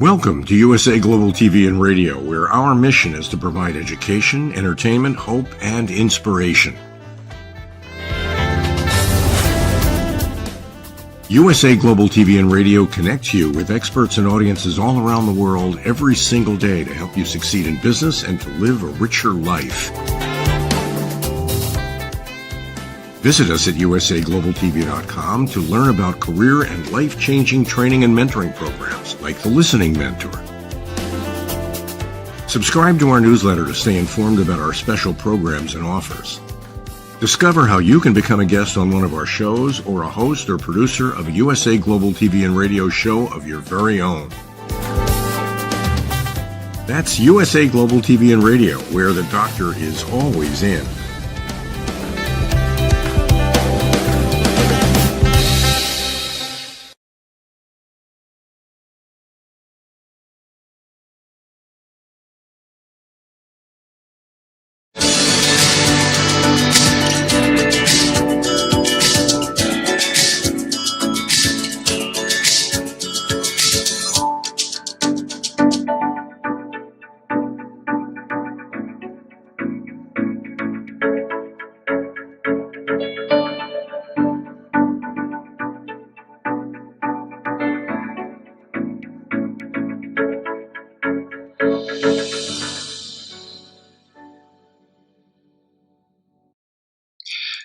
Welcome to USA Global TV and Radio, where our mission is to provide education, entertainment, hope, and inspiration. USA Global TV and Radio connects you with experts and audiences all around the world every single day to help you succeed in business and to live a richer life. Visit us at usaglobaltv.com to learn about career and life-changing training and mentoring programs like the Listening Mentor. Subscribe to our newsletter to stay informed about our special programs and offers. Discover how you can become a guest on one of our shows or a host or producer of a USA Global TV and Radio show of your very own. That's USA Global TV and Radio, where the doctor is always in.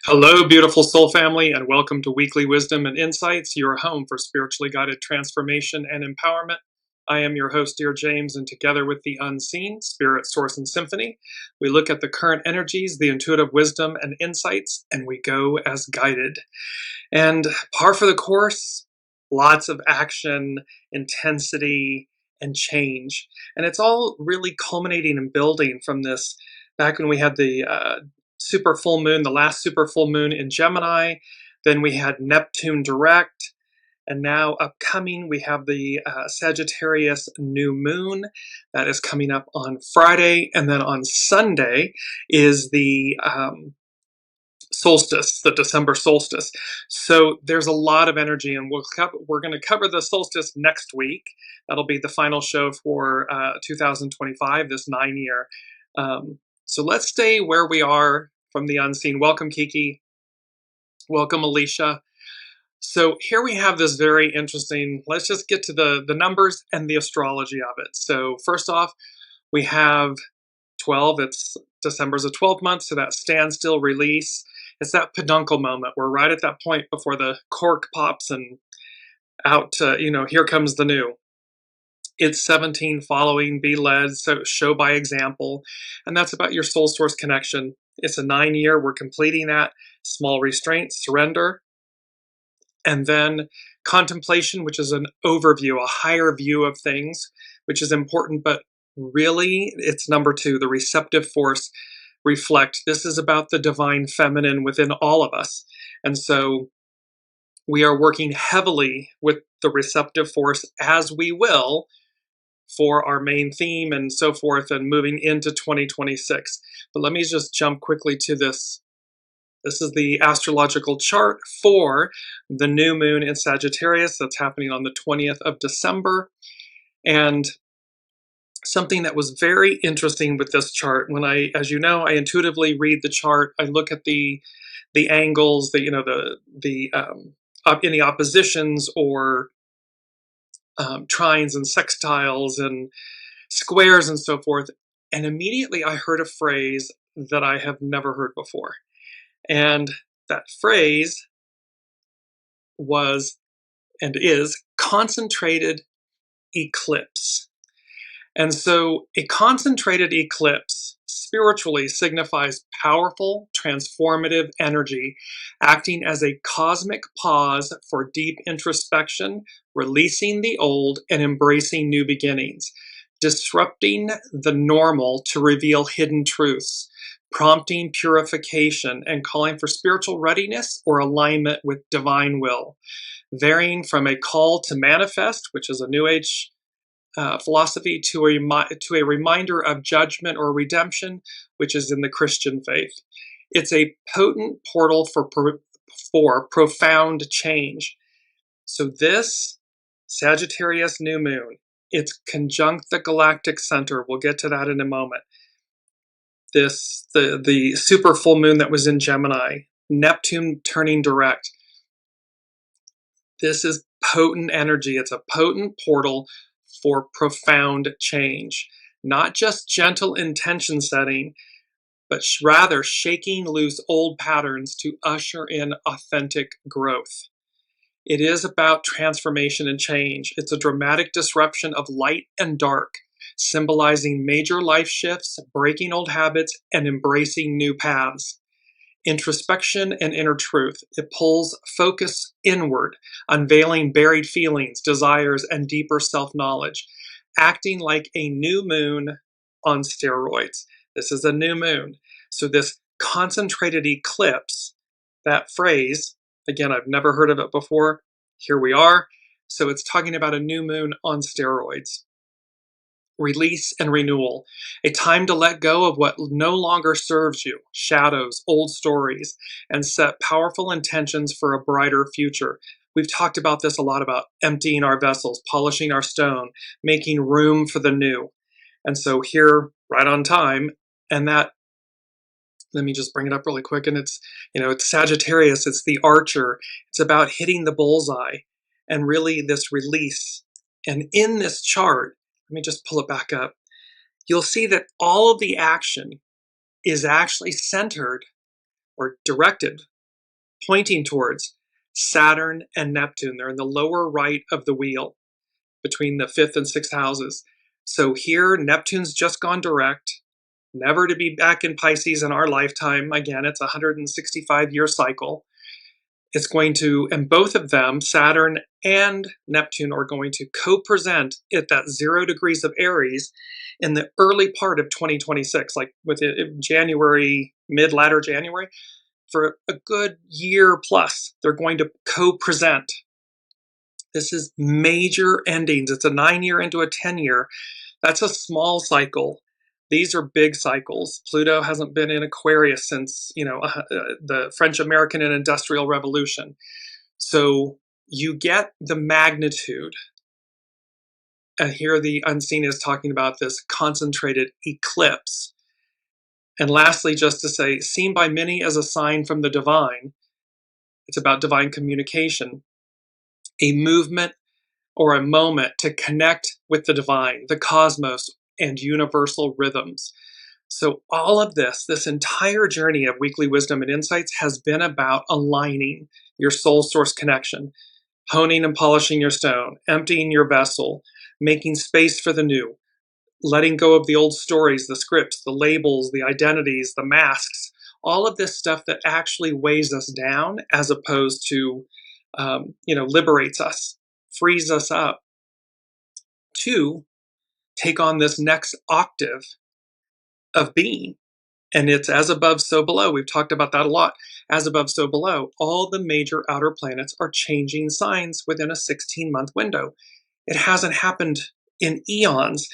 Hello, beautiful soul family, and welcome to Weekly Wisdom and Insights, your home for spiritually guided transformation and empowerment. I am your host, DearJames, and together with the unseen, Spirit, Source, and Symphony, we look at the current energies, the intuitive wisdom and insights, and we go as guided. And par for the course, lots of action, intensity, and change. And it's all really culminating and building from this back when we had the super full moon, the last super full moon in Gemini. Then we had Neptune direct, and now upcoming we have the Sagittarius new moon that is coming up on Friday, and then on Sunday is the solstice, the December solstice. So there's a lot of energy, and we're going to cover the solstice next week. That'll be the final show for 2025, this 9-year. So let's stay where we are from the unseen. Welcome, Kiki. Welcome, Alicia. So here we have this very interesting, let's just get to the numbers and the astrology of it. So first off, we have 12. It's December's a 12th month, so that standstill release. It's that peduncle moment. We're right at that point before the cork pops and out, here comes the new. It's 17, following, be led, so show by example. And that's about your soul source connection. It's a 9-year. We're completing that. Small restraint, surrender. And then contemplation, which is an overview, a higher view of things, which is important. But really, it's number 2, the receptive force, reflect. This is about the divine feminine within all of us. And so we are working heavily with the receptive force, as we will, for our main theme and so forth, and moving into 2026. But let me just jump quickly to this. This is the astrological chart for the new moon in Sagittarius that's happening on the 20th of December. And something that was very interesting with this chart, when as you know, I intuitively read the chart, I look at the angles, any oppositions or trines and sextiles and squares and so forth. And immediately I heard a phrase that I have never heard before. And that phrase was and is concentrated eclipse. And so a concentrated eclipse spiritually signifies powerful, transformative energy, acting as a cosmic pause for deep introspection, releasing the old and embracing new beginnings, disrupting the normal to reveal hidden truths, prompting purification and calling for spiritual readiness or alignment with divine will, varying from a call to manifest, which is a New Age philosophy, to a reminder of judgment or redemption, which is in the Christian faith. It's a potent portal for profound change. So this Sagittarius new moon It's conjunct the galactic center. We'll get to that in a moment. The super full moon that was in Gemini, Neptune turning direct. This is potent energy. It's a potent portal for profound change. Not just gentle intention setting, but rather shaking loose old patterns to usher in authentic growth. It is about transformation and change. It's a dramatic disruption of light and dark, symbolizing major life shifts, breaking old habits, and embracing new paths. Introspection and inner truth. It pulls focus inward, unveiling buried feelings, desires, and deeper self-knowledge, acting like a new moon on steroids. This is a new moon. So this concentrated eclipse, that phrase, again, I've never heard of it before. Here we are. So it's talking about a new moon on steroids. Release and renewal, a time to let go of what no longer serves you, shadows, old stories, and set powerful intentions for a brighter future. We've talked about this a lot, about emptying our vessels, polishing our stone, making room for the new. And so here, right on time, and that, let me just bring it up really quick, and it's Sagittarius, it's the archer, it's about hitting the bullseye, and really this release. And in this chart, let me just pull it back up. You'll see that all of the action is actually centered or directed, pointing towards Saturn and Neptune. They're in the lower right of the wheel between the 5th and 6th houses. So here, Neptune's just gone direct, never to be back in Pisces in our lifetime. Again, it's a 165-year cycle. It's going to, and both of them, Saturn and Neptune, are going to co-present at that 0 degrees of Aries in the early part of 2026, like with January, latter January, for a good year plus. They're going to co-present. This is major endings. It's a 9-year into a 10-year. That's a small cycle. These are big cycles. Pluto hasn't been in Aquarius since, the French-American and Industrial Revolution. So you get the magnitude. And here the unseen is talking about this concentrated eclipse. And lastly, just to say, seen by many as a sign from the divine, it's about divine communication, a movement or a moment to connect with the divine, the cosmos, and universal rhythms. So all of this entire journey of Weekly Wisdom and Insights has been about aligning your soul source connection, honing and polishing your stone, emptying your vessel, making space for the new, letting go of the old stories, the scripts, the labels, the identities, the masks, all of this stuff that actually weighs us down as opposed to, liberates us, frees us up to take on this next octave of being. And it's as above, so below. We've talked about that a lot. As above, so below. All the major outer planets are changing signs within a 16-month window. It hasn't happened in eons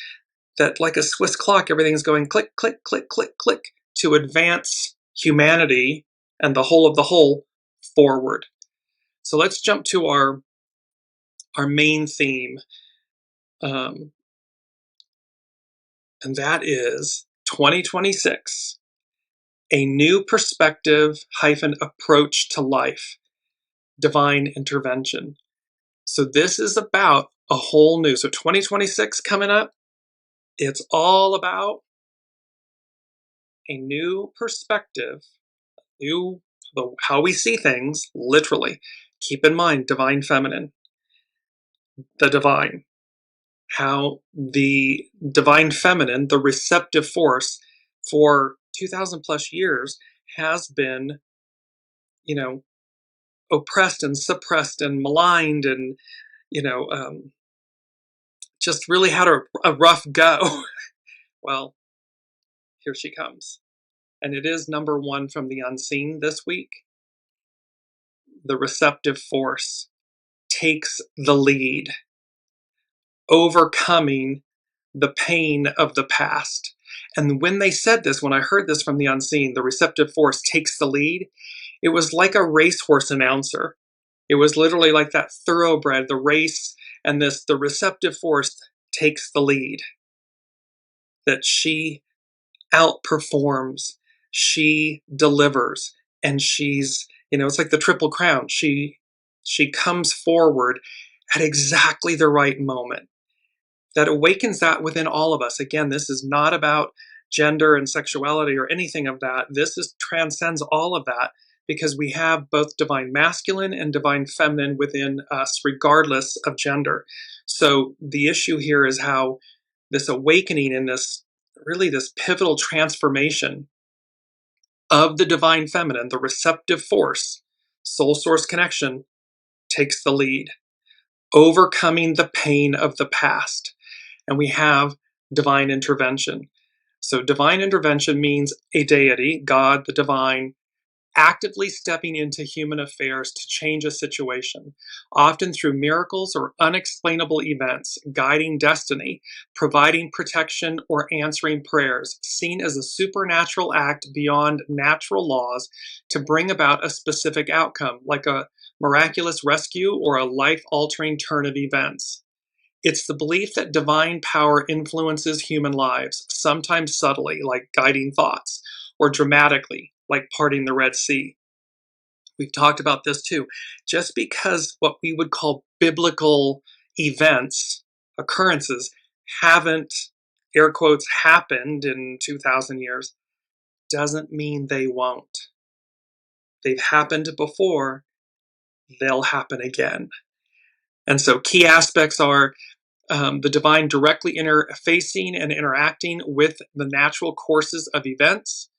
that, like a Swiss clock, everything's going click, click, click, click, click to advance humanity and the whole of the whole forward. So let's jump to our main theme. And that is 2026, a new perspective - approach to life, divine intervention. So this is about a whole new, so 2026 coming up, it's all about a new perspective, how we see things, literally. Keep in mind, divine feminine, the divine. How the divine feminine, the receptive force, for 2,000 plus years has been, oppressed and suppressed and maligned and, just really had a rough go. Well, here she comes. And it is number 1 from the unseen this week. The receptive force takes the lead, overcoming the pain of the past. And when they said this, when I heard this from the unseen, the receptive force takes the lead, it was like a racehorse announcer. It was literally like that thoroughbred, the race, and the receptive force takes the lead, that she outperforms, she delivers, and she's, it's like the Triple Crown. She comes forward at exactly the right moment. That awakens that within all of us. Again, this is not about gender and sexuality or anything of that. This transcends all of that, because we have both divine masculine and divine feminine within us, regardless of gender. So the issue here is how this awakening and this pivotal transformation of the divine feminine, the receptive force, soul source connection, takes the lead, overcoming the pain of the past. And we have divine intervention. So divine intervention means a deity, God, the divine, actively stepping into human affairs to change a situation, often through miracles or unexplainable events, guiding destiny, providing protection, or answering prayers, seen as a supernatural act beyond natural laws to bring about a specific outcome, like a miraculous rescue or a life-altering turn of events. It's the belief that divine power influences human lives, sometimes subtly, like guiding thoughts, or dramatically, like parting the Red Sea. We've talked about this too. Just because what we would call biblical events, occurrences, haven't, air quotes, happened in 2,000 years, doesn't mean they won't. They've happened before, they'll happen again. And so key aspects are the divine directly interfacing and interacting with the natural courses of events.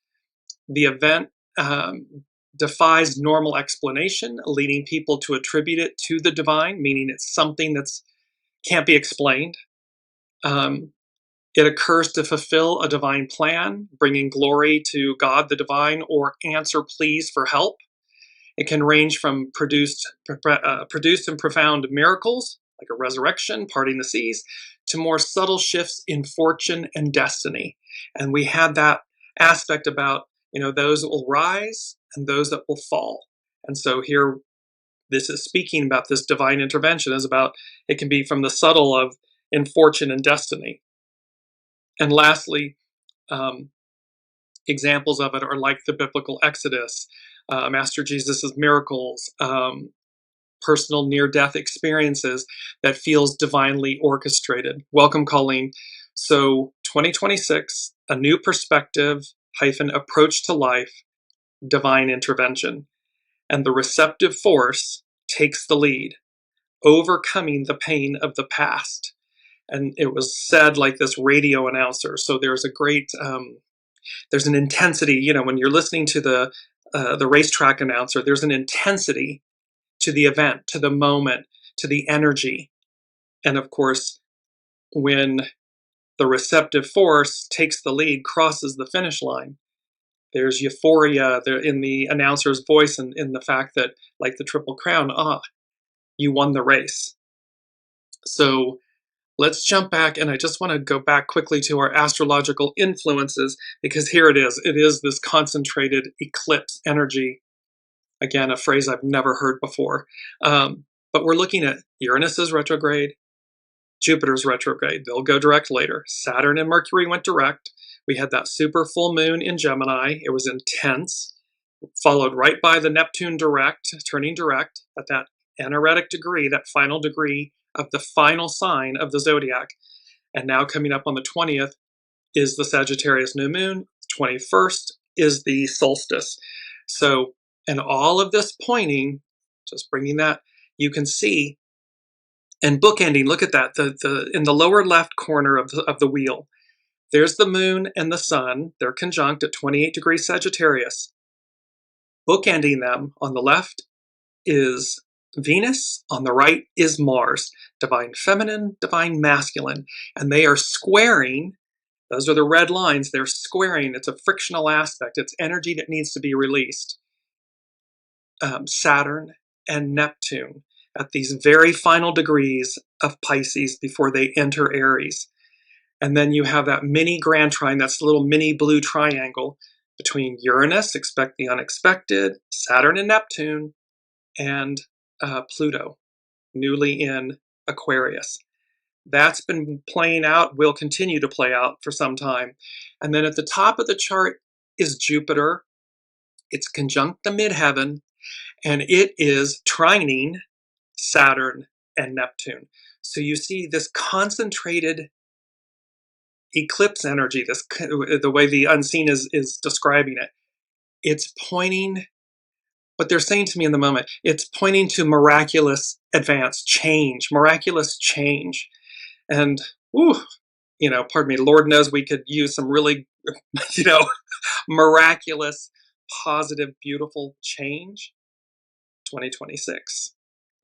The event defies normal explanation, leading people to attribute it to the divine, meaning it's something that can't be explained. It occurs to fulfill a divine plan, bringing glory to God the divine, or answer pleas for help. It can range from produced and profound miracles, like a resurrection, parting the seas, to more subtle shifts in fortune and destiny. And we had that aspect about, those that will rise and those that will fall. And so here, this is speaking about this divine intervention, is about, it can be from the subtle of in fortune and destiny. And lastly, examples of it are like the biblical Exodus, Master Jesus' miracles, personal near-death experiences that feels divinely orchestrated. Welcome, Colleen. So 2026, a new perspective -- approach to life, divine intervention. And the receptive force takes the lead, overcoming the pain of the past. And it was said like this radio announcer. So there's a great, there's an intensity, when you're listening to the racetrack announcer, there's an intensity to the event, to the moment, to the energy. And of course, when the receptive force takes the lead, crosses the finish line, there's euphoria there in the announcer's voice, and in the fact that, like the Triple Crown, you won the race. So let's jump back, and I just want to go back quickly to our astrological influences, because here it is. It is this concentrated eclipse energy. Again, a phrase I've never heard before. But we're looking at Uranus is retrograde, Jupiter's retrograde. They'll go direct later. Saturn and Mercury went direct. We had that super full moon in Gemini. It was intense, followed right by the Neptune direct, turning direct at that anaretic degree, that final degree of the final sign of the zodiac. And now coming up on the 20th is the Sagittarius new moon. 21st is the solstice. So, and all of this pointing, just bringing that, you can see, and bookending, look at that, the in the lower left corner of the wheel, there's the moon and the sun. They're conjunct at 28 degrees Sagittarius. Bookending them on the left is Venus, on the right is Mars, divine feminine, divine masculine, and they are squaring. Those are the red lines. They're squaring. It's a frictional aspect. It's energy that needs to be released. Saturn and Neptune at these very final degrees of Pisces before they enter Aries. And then you have that mini grand trine, that's a little mini blue triangle between Uranus, expect the unexpected, Saturn and Neptune, and Pluto, newly in Aquarius. That's been playing out, will continue to play out for some time. And then at the top of the chart is Jupiter. It's conjunct the midheaven, and it is trining Saturn and Neptune. So you see this concentrated eclipse energy, this the way the unseen is describing it. It's pointing, what they're saying to me in the moment, it's pointing to miraculous advance, change, miraculous change. And, whew, pardon me, Lord knows we could use some really, miraculous, positive, beautiful change. 2026,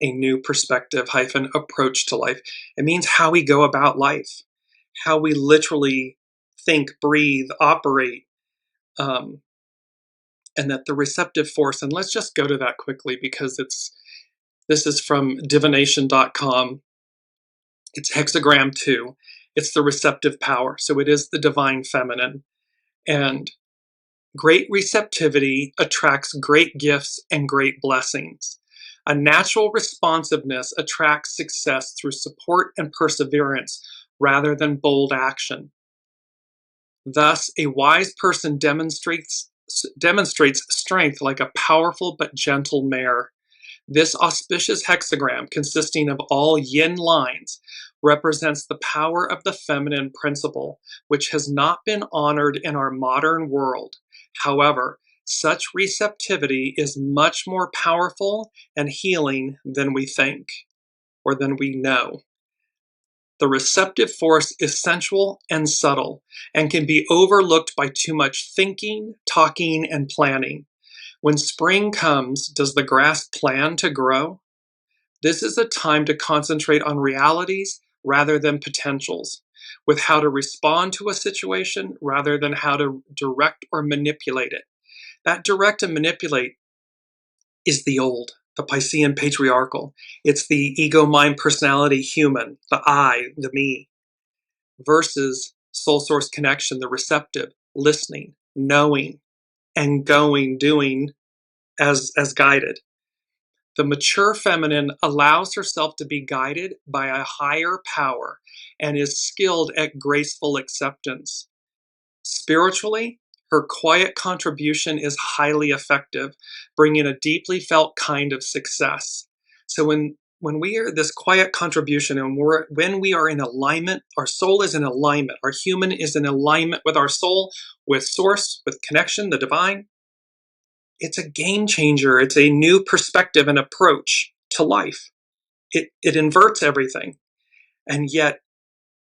a new perspective hyphen approach to life. It means how we go about life, how we literally think, breathe, operate, and that the receptive force, and let's just go to that quickly because this is from divination.com. It's hexagram 2. It's the receptive power. So it is the divine feminine. And great receptivity attracts great gifts and great blessings. A natural responsiveness attracts success through support and perseverance rather than bold action. Thus, a wise person demonstrates strength like a powerful but gentle mare. This auspicious hexagram, consisting of all yin lines, represents the power of the feminine principle, which has not been honored in our modern world. However, such receptivity is much more powerful and healing than we think or than we know. The receptive force is sensual and subtle and can be overlooked by too much thinking, talking, and planning. When spring comes, does the grass plan to grow? This is a time to concentrate on realities rather than potentials, with how to respond to a situation rather than how to direct or manipulate it. That direct and manipulate is the old, the Piscean patriarchal. It's the ego, mind, personality, human, the I, the me, versus soul source connection, the receptive, listening, knowing, and going, doing as guided. The mature feminine allows herself to be guided by a higher power and is skilled at graceful acceptance. Spiritually, her quiet contribution is highly effective, bringing a deeply felt kind of success. So when we are this quiet contribution and when we are in alignment, our soul is in alignment, our human is in alignment with our soul, with source, with connection, the divine, it's a game changer. It's a new perspective and approach to life. It inverts everything. And yet,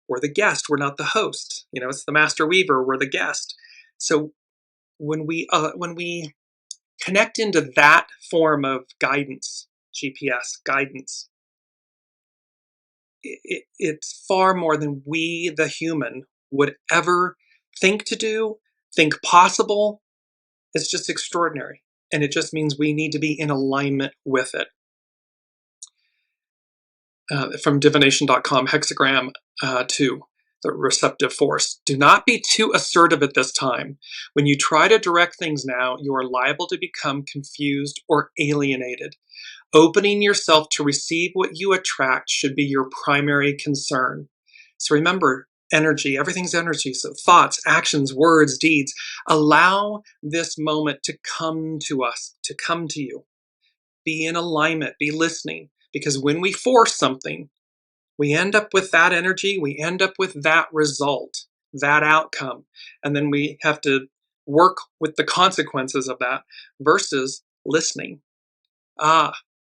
we're the guest. We're not the host. It's the master weaver. We're the guest. So when we connect into that form of guidance, GPS guidance, it's far more than we, the human, would ever think to do, think possible. It's just extraordinary. And it just means we need to be in alignment with it. From divination.com, hexagram 2, the receptive force. Do not be too assertive at this time. When you try to direct things now, you are liable to become confused or alienated. Opening yourself to receive what you attract should be your primary concern. So remember, energy, everything's energy. So thoughts, actions, words, deeds. Allow this moment to come to us, to come to you. Be in alignment, be listening. Because when we force something, we end up with that energy, we end up with that result, that outcome. And then we have to work with the consequences of that versus listening.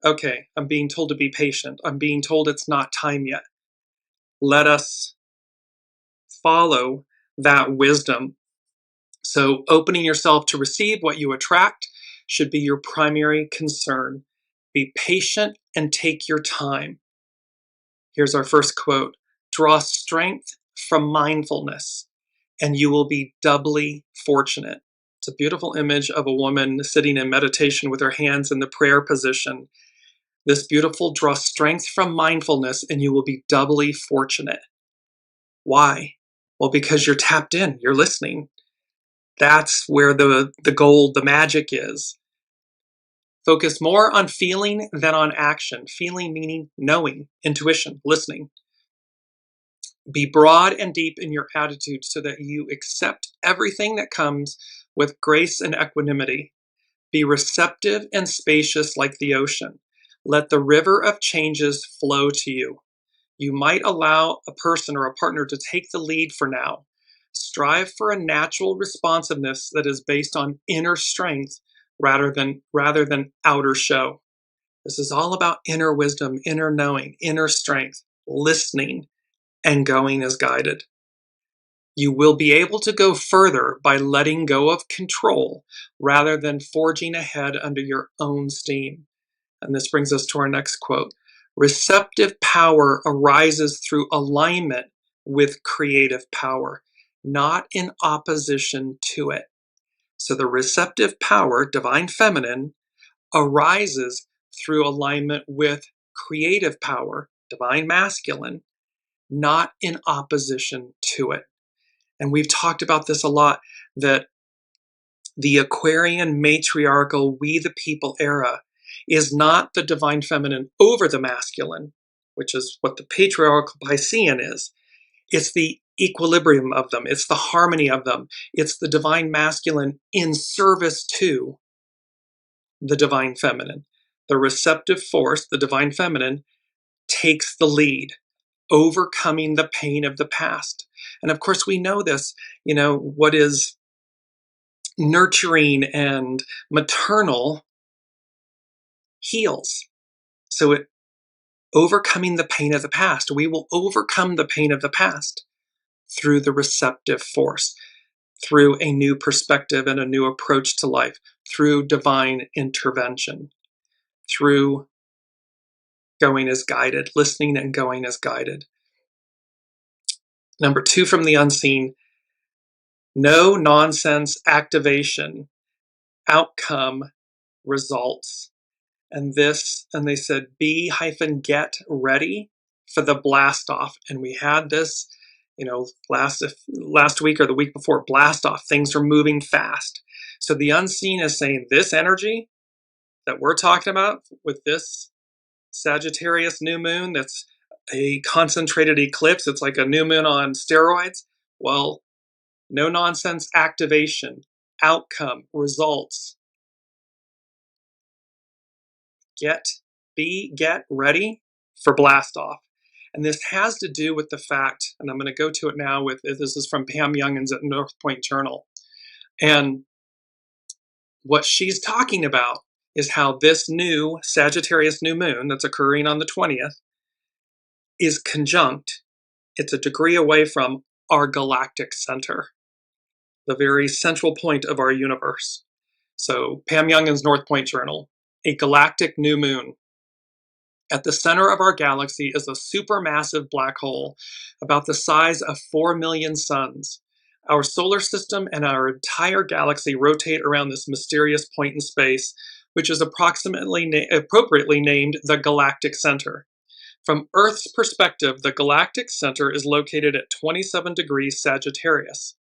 Okay, I'm being told to be patient. I'm being told it's not time yet. Let us follow that wisdom. So opening yourself to receive what you attract should be your primary concern. Be patient and take your time. Here's our first quote. Draw strength from mindfulness, and you will be doubly fortunate. It's a beautiful image of a woman sitting in meditation with her hands in the prayer position. This beautiful, draw strength from mindfulness, and you will be doubly fortunate. Why? Well, because you're tapped in, you're listening. That's where the gold, the magic is. Focus more on feeling than on action. Feeling meaning knowing, intuition, listening. Be broad and deep in your attitude so that you accept everything that comes with grace and equanimity. Be receptive and spacious like the ocean. Let the river of changes flow to you. You might allow a person or a partner to take the lead for now. Strive for a natural responsiveness that is based on inner strength rather than outer show. This is all about inner wisdom, inner knowing, inner strength, listening, and going as guided. You will be able to go further by letting go of control rather than forging ahead under your own steam. And this brings us to our next quote. Receptive power arises through alignment with creative power, not in opposition to it. So the receptive power, divine feminine, arises through alignment with creative power, divine masculine, not in opposition to it. And we've talked about this a lot, that the Aquarian matriarchal we the people era is not the divine feminine over the masculine, which is what the patriarchal Piscean is. It's the equilibrium of them. It's the harmony of them. It's the divine masculine in service to the divine feminine. The receptive force, the divine feminine, takes the lead, overcoming the pain of the past. And of course, we know this, what is nurturing and maternal heals. So it overcoming the pain of the past. We will overcome the pain of the past through the receptive force, through a new perspective and a new approach to life, through divine intervention, through going as guided, listening and going as guided. Number 2 from the unseen, no nonsense activation, outcome, results. And they said, be-get ready for the blast off. And we had this, last week or the week before, blast off. Things are moving fast. So the unseen is saying this energy that we're talking about with this Sagittarius new moon, that's a concentrated eclipse. It's like a new moon on steroids. Well, no nonsense activation, outcome, results. Get ready for blast off. And this has to do with the fact, and I'm going to go to it now this is from Pam Youngins at North Point Journal. And what she's talking about is how this new Sagittarius new moon that's occurring on the 20th is conjunct. It's a degree away from our galactic center, the very central point of our universe. So Pam Youngins, North Point Journal, a galactic new moon. At the center of our galaxy is a supermassive black hole about the size of 4 million suns. Our solar system and our entire galaxy rotate around this mysterious point in space, which is appropriately named the galactic center. From Earth's perspective, the galactic center is located at 27 degrees Sagittarius.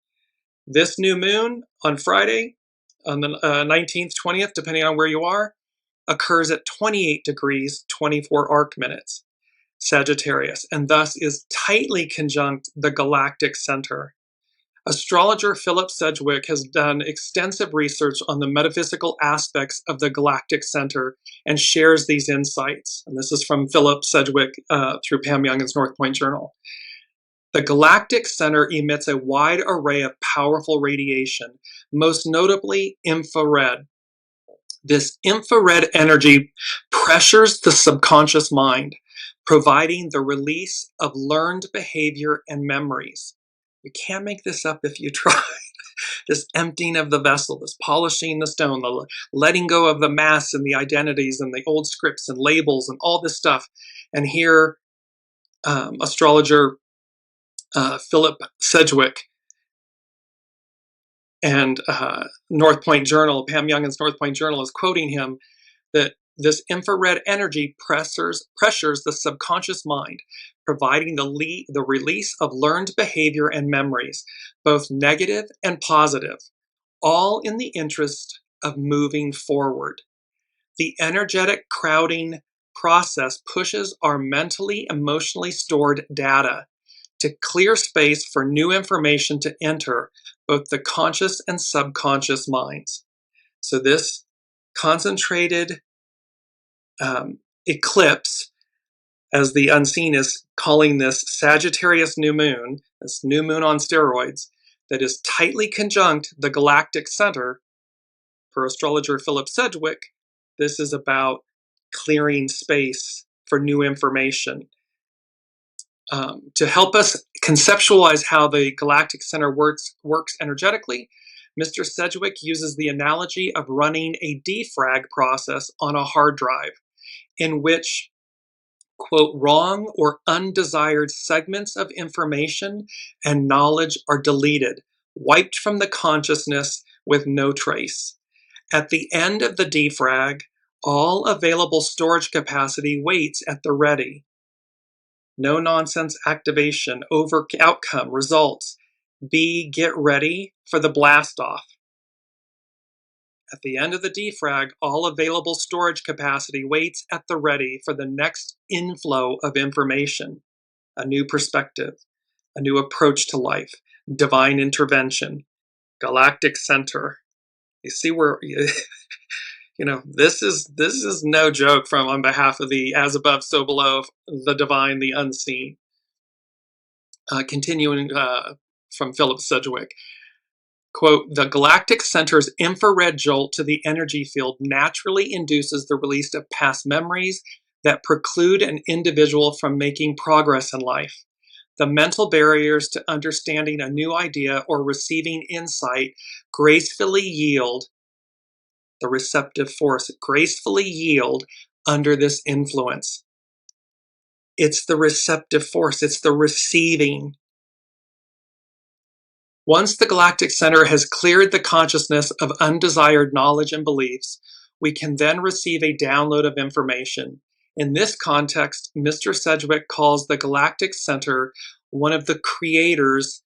This new moon on Friday, on the 19th, 20th, depending on where you are, occurs at 28 degrees, 24 arc minutes Sagittarius, and thus is tightly conjunct the galactic center. Astrologer Philip Sedgwick has done extensive research on the metaphysical aspects of the galactic center and shares these insights. And this is from Philip Sedgwick through Pam Youngins North Point Journal. The galactic center emits a wide array of powerful radiation, most notably infrared. This infrared energy pressures the subconscious mind, providing the release of learned behavior and memories. You can't make this up if you try. This emptying of the vessel, this polishing the stone, the letting go of the masks and the identities and the old scripts and labels and all this stuff. And here, astrologer Philip Sedgwick and North Point Journal, Pam Youngins North Point Journal is quoting him that this infrared energy pressures the subconscious mind, providing the release of learned behavior and memories, both negative and positive, all in the interest of moving forward. The energetic crowding process pushes our mentally, emotionally stored data to clear space for new information to enter both the conscious and subconscious minds. So this concentrated eclipse, as the unseen is calling this Sagittarius new moon, this new moon on steroids, that is tightly conjunct the galactic center, per astrologer Philip Sedgwick, this is about clearing space for new information. To help us conceptualize how the galactic center works energetically, Mr. Sedgwick uses the analogy of running a defrag process on a hard drive, in which, quote, wrong or undesired segments of information and knowledge are deleted, wiped from the consciousness with no trace. At the end of the defrag, all available storage capacity waits at the ready. No nonsense activation, outcome, results. B, get ready for the blast off. At the end of the defrag, all available storage capacity waits at the ready for the next inflow of information, a new perspective, a new approach to life, divine intervention, galactic center. You see where, this is no joke from on behalf of the as above, so below, the divine, the unseen. Continuing from Philip Sedgwick. Quote, the galactic center's infrared jolt to the energy field naturally induces the release of past memories that preclude an individual from making progress in life. The mental barriers to understanding a new idea or receiving insight gracefully yield, the receptive force gracefully yield under this influence. It's the receptive force, it's the receiving. Once the galactic center has cleared the consciousness of undesired knowledge and beliefs, we can then receive a download of information. In this context, Mr. Sedgwick calls the galactic center one of the creator's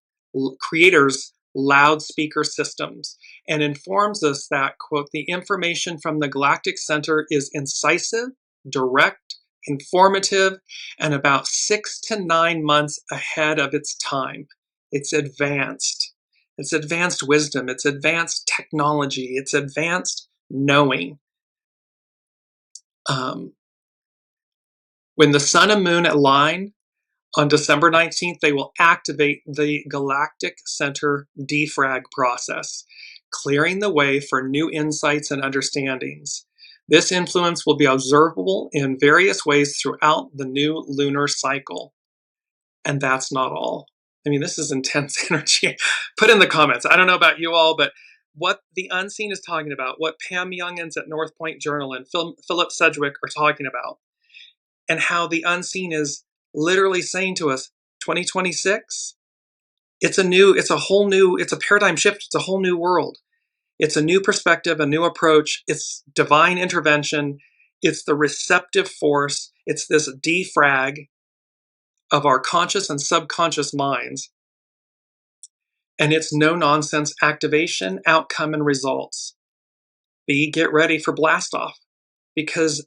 loudspeaker systems, and informs us that, quote, the information from the galactic center is incisive, direct, informative, and about 6 to 9 months ahead of its time. It's advanced. It's advanced wisdom. It's advanced technology. It's advanced knowing. When the sun and moon align on December 19th, they will activate the galactic center defrag process, clearing the way for new insights and understandings. This influence will be observable in various ways throughout the new lunar cycle. And that's not all. I mean, this is intense energy. Put in the comments. I don't know about you all, but what the unseen is talking about, what Pam Youngins at North Point Journal and Philip Sedgwick are talking about, and how the unseen is literally saying to us, 2026, it's a paradigm shift. It's a whole new world. It's a new perspective, a new approach. It's divine intervention. It's the receptive force. It's this defrag of our conscious and subconscious minds. And it's no nonsense activation, outcome, and results. B, get ready for blast off, because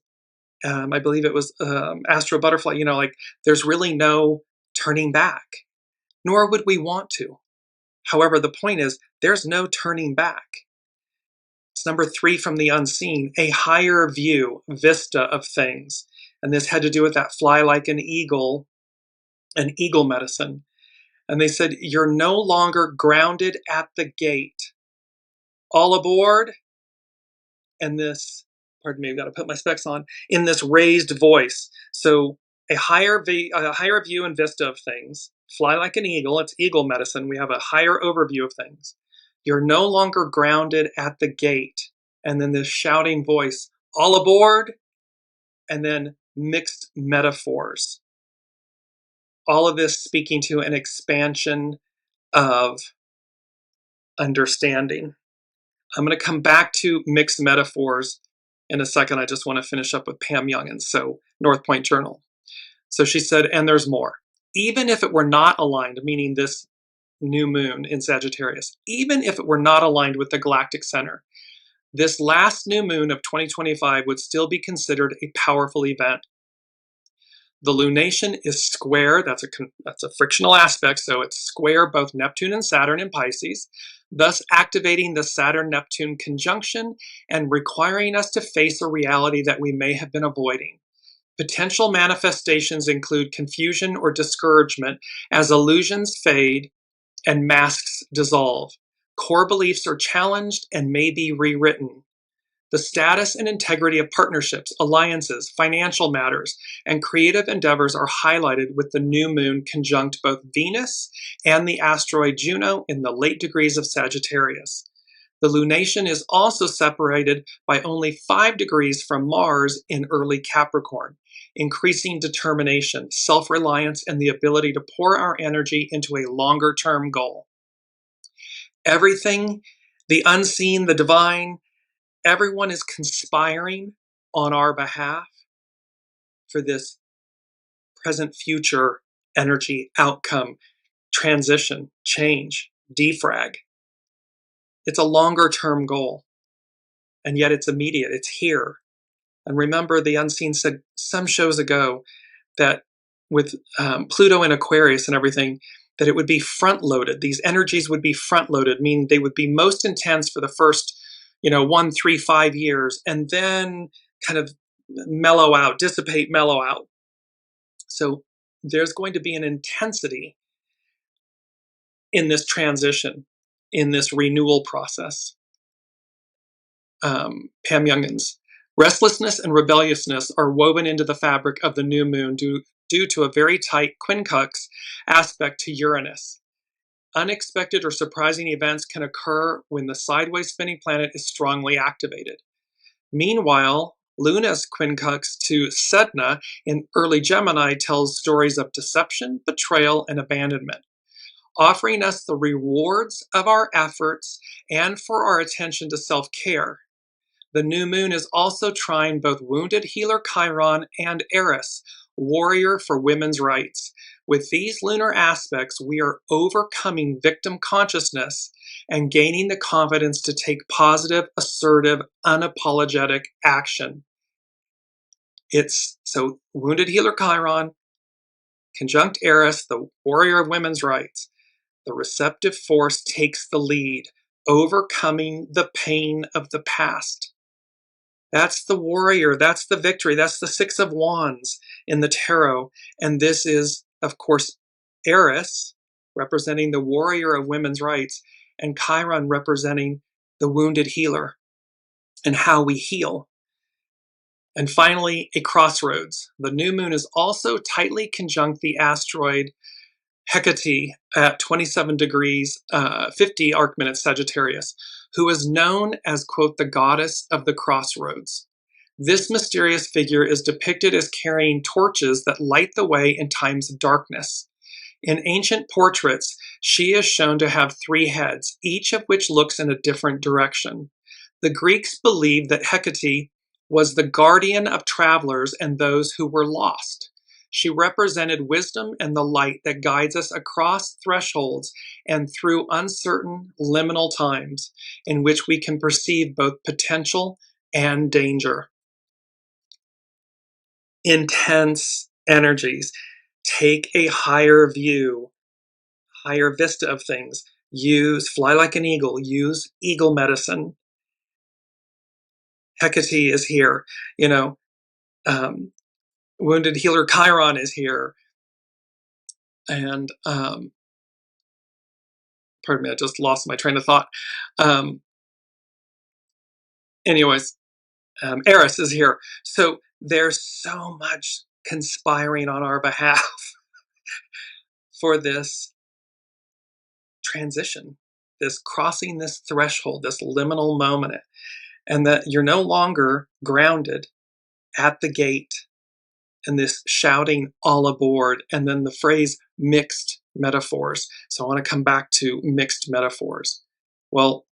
I believe it was Astro Butterfly, there's really no turning back, nor would we want to. However, the point is, there's no turning back. It's number 3 from the unseen, a higher view, vista of things. And this had to do with that fly like an eagle medicine. And they said, you're no longer grounded at the gate. All aboard. And this, pardon me, I've got to put my specs on, in this raised voice. So a higher view and vista of things. Fly like an eagle, it's eagle medicine. We have a higher overview of things. You're no longer grounded at the gate. And then this shouting voice, all aboard. And then mixed metaphors. All of this speaking to an expansion of understanding. I'm going to come back to mixed metaphors in a second. I just want to finish up with Pam Youngins, so North Point Journal. So she said, and there's more. Even if it were not aligned, meaning this new moon in Sagittarius, even if it were not aligned with the galactic center, this last new moon of 2025 would still be considered a powerful event. The lunation is square, that's a frictional aspect, so it's square both Neptune and Saturn in Pisces, thus activating the Saturn-Neptune conjunction and requiring us to face a reality that we may have been avoiding. Potential manifestations include confusion or discouragement as illusions fade and masks dissolve. Core beliefs are challenged and may be rewritten. The status and integrity of partnerships, alliances, financial matters, and creative endeavors are highlighted with the new moon conjunct both Venus and the asteroid Juno in the late degrees of Sagittarius. The lunation is also separated by only 5 degrees from Mars in early Capricorn, increasing determination, self-reliance, and the ability to pour our energy into a longer-term goal. Everything, the unseen, the divine, everyone is conspiring on our behalf for this present-future energy outcome, transition, change, defrag. It's a longer-term goal, and yet it's immediate. It's here. And remember, the Unseen said some shows ago that with Pluto in Aquarius and everything, that it would be front-loaded. These energies would be front-loaded, meaning they would be most intense for the first 1, 3, 5 years, and then kind of mellow out, dissipate, mellow out. So there's going to be an intensity in this transition, in this renewal process. Pam Youngins. Restlessness and rebelliousness are woven into the fabric of the new moon due to a very tight quincunx aspect to Uranus. Unexpected or surprising events can occur when the sideways spinning planet is strongly activated. Meanwhile, Luna's quincunx to Sedna in early Gemini tells stories of deception, betrayal, and abandonment, offering us the rewards of our efforts and for our attention to self-care. The new moon is also trine both wounded healer Chiron and Eris, warrior for women's rights. With these lunar aspects, we are overcoming victim consciousness and gaining the confidence to take positive, assertive, unapologetic action. It's so wounded healer Chiron, conjunct Eris, the warrior of women's rights. The receptive force takes the lead, overcoming the pain of the past. That's the warrior, that's the victory, that's the 6 of Wands in the tarot. And this is, of course, Eris, representing the warrior of women's rights, and Chiron representing the wounded healer and how we heal. And finally, a crossroads. The new moon is also tightly conjunct the asteroid Hecate at 27 degrees 50 arc minutes Sagittarius, who is known as, quote, the goddess of the crossroads. This mysterious figure is depicted as carrying torches that light the way in times of darkness. In ancient portraits, she is shown to have 3 heads, each of which looks in a different direction. The Greeks believed that Hecate was the guardian of travelers and those who were lost. She represented wisdom and the light that guides us across thresholds and through uncertain liminal times in which we can perceive both potential and danger. Intense energies. Take a higher view, higher vista of things. Fly like an eagle. Use eagle medicine. Hecate is here. Wounded healer Chiron is here. And, pardon me, I just lost my train of thought. Eris is here. So there's so much conspiring on our behalf for this transition, this crossing this threshold, this liminal moment, and that you're no longer grounded at the gate and this shouting all aboard, and then the phrase mixed metaphors. So I want to come back to mixed metaphors. Well,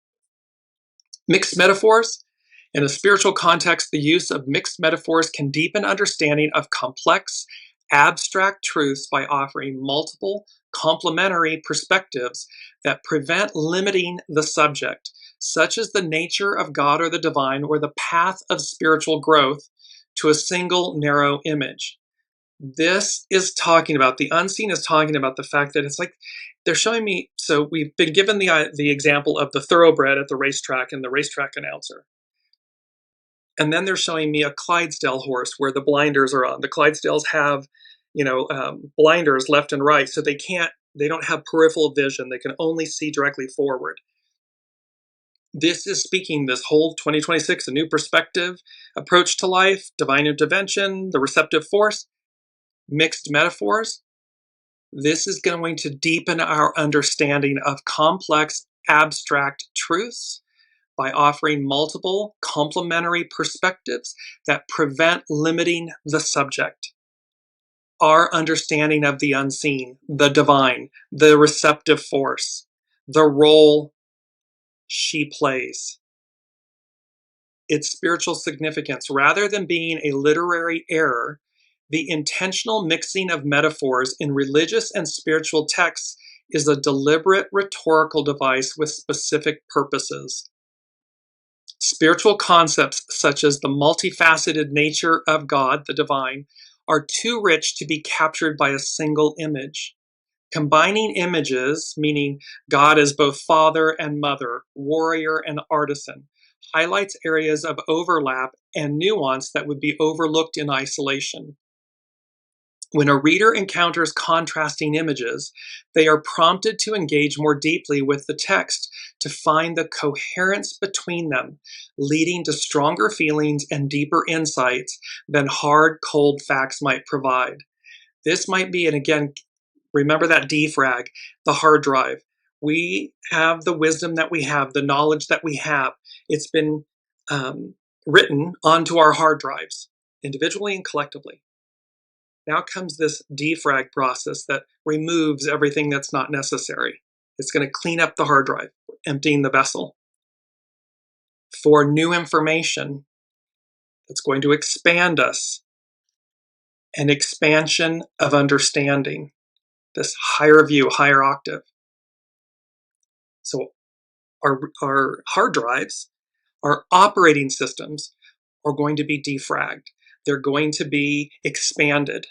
mixed metaphors, in a spiritual context, the use of mixed metaphors can deepen understanding of complex, abstract truths by offering multiple, complementary perspectives that prevent limiting the subject, such as the nature of God or the divine or the path of spiritual growth, to a single narrow image. This is talking about, the unseen is talking about the fact that it's like they're showing me, so we've been given the example of the thoroughbred at the racetrack and the racetrack announcer. And then they're showing me a Clydesdale horse where the blinders are on. The Clydesdales have, blinders left and right, so they don't have peripheral vision. They can only see directly forward. This is speaking this whole 2026, a new perspective, approach to life, divine intervention, the receptive force, mixed metaphors. This is going to deepen our understanding of complex, abstract truths by offering multiple complementary perspectives that prevent limiting the subject. Our understanding of the unseen, the divine, the receptive force, the role she plays, its spiritual significance, rather than being a literary error, the intentional mixing of metaphors in religious and spiritual texts is a deliberate rhetorical device with specific purposes. Spiritual concepts such as the multifaceted nature of God, the divine, are too rich to be captured by a single image. Combining images, meaning God as both father and mother, warrior and artisan, highlights areas of overlap and nuance that would be overlooked in isolation. When a reader encounters contrasting images, they are prompted to engage more deeply with the text to find the coherence between them, leading to stronger feelings and deeper insights than hard, cold facts might provide. This might be, and again, remember that defrag, the hard drive. We have the wisdom that we have, the knowledge that we have. It's been written onto our hard drives, individually and collectively. Now comes this defrag process that removes everything that's not necessary. It's going to clean up the hard drive, emptying the vessel for new information that's going to expand us, an expansion of understanding, this higher view, higher octave. So our hard drives, our operating systems are going to be defragged. They're going to be expanded,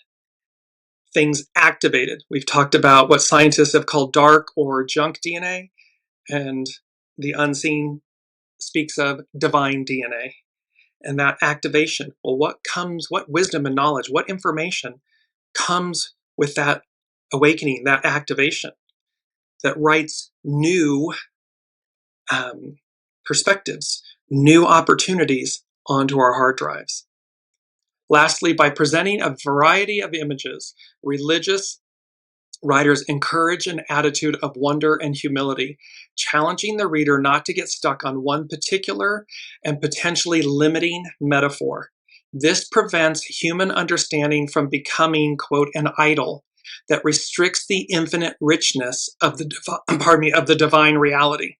things activated. We've talked about what scientists have called dark or junk DNA, and the unseen speaks of divine DNA. And that activation, well, what wisdom and knowledge, what information comes with that awakening, that activation that writes new perspectives, new opportunities onto our hard drives. Lastly, by presenting a variety of images, religious writers encourage an attitude of wonder and humility, challenging the reader not to get stuck on one particular and potentially limiting metaphor. This prevents human understanding from becoming, quote, an idol that restricts the infinite richness of the divine reality.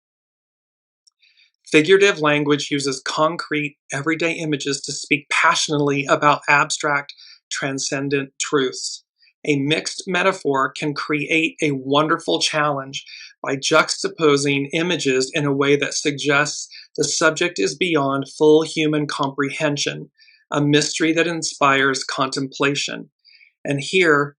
Figurative language uses concrete, everyday images to speak passionately about abstract, transcendent truths. A mixed metaphor can create a wonderful challenge by juxtaposing images in a way that suggests the subject is beyond full human comprehension, a mystery that inspires contemplation. And here,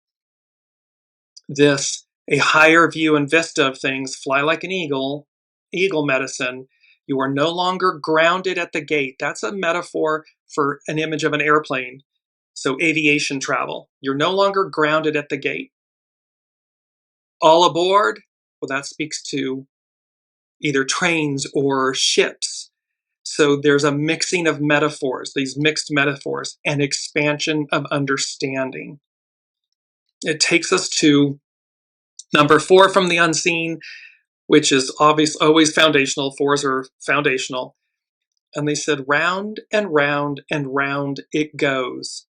a higher view and vista of things, fly like an eagle medicine. You are no longer grounded at the gate. That's a metaphor for an image of an airplane. So aviation travel. You're no longer grounded at the gate. All aboard, well, that speaks to either trains or ships. So there's a mixing of metaphors, these mixed metaphors, and expansion of understanding. It takes us to number 4 from the unseen, which is always foundational. 4s are foundational. And they said, round and round and round it goes.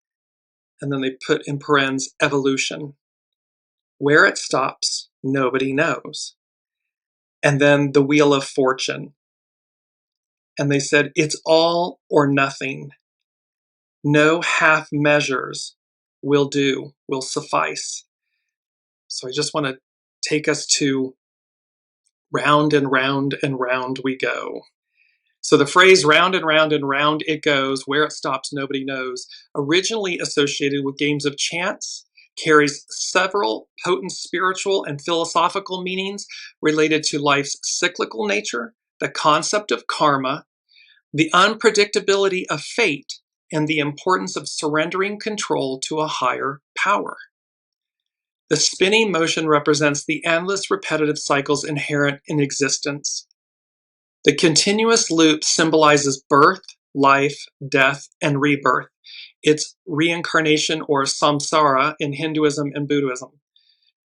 And then they put in parens, evolution. Where it stops, nobody knows. And then the wheel of fortune. And they said, it's all or nothing. No half measures will do, will suffice. So I just want to take us to round and round and round we go. So the phrase round and round it goes, where it stops nobody knows, originally associated with games of chance, carries several potent spiritual and philosophical meanings related to life's cyclical nature, the concept of karma, the unpredictability of fate, and the importance of surrendering control to a higher power. The spinning motion represents the endless repetitive cycles inherent in existence. The continuous loop symbolizes birth, life, death, and rebirth. It's reincarnation, or samsara, in Hinduism and Buddhism.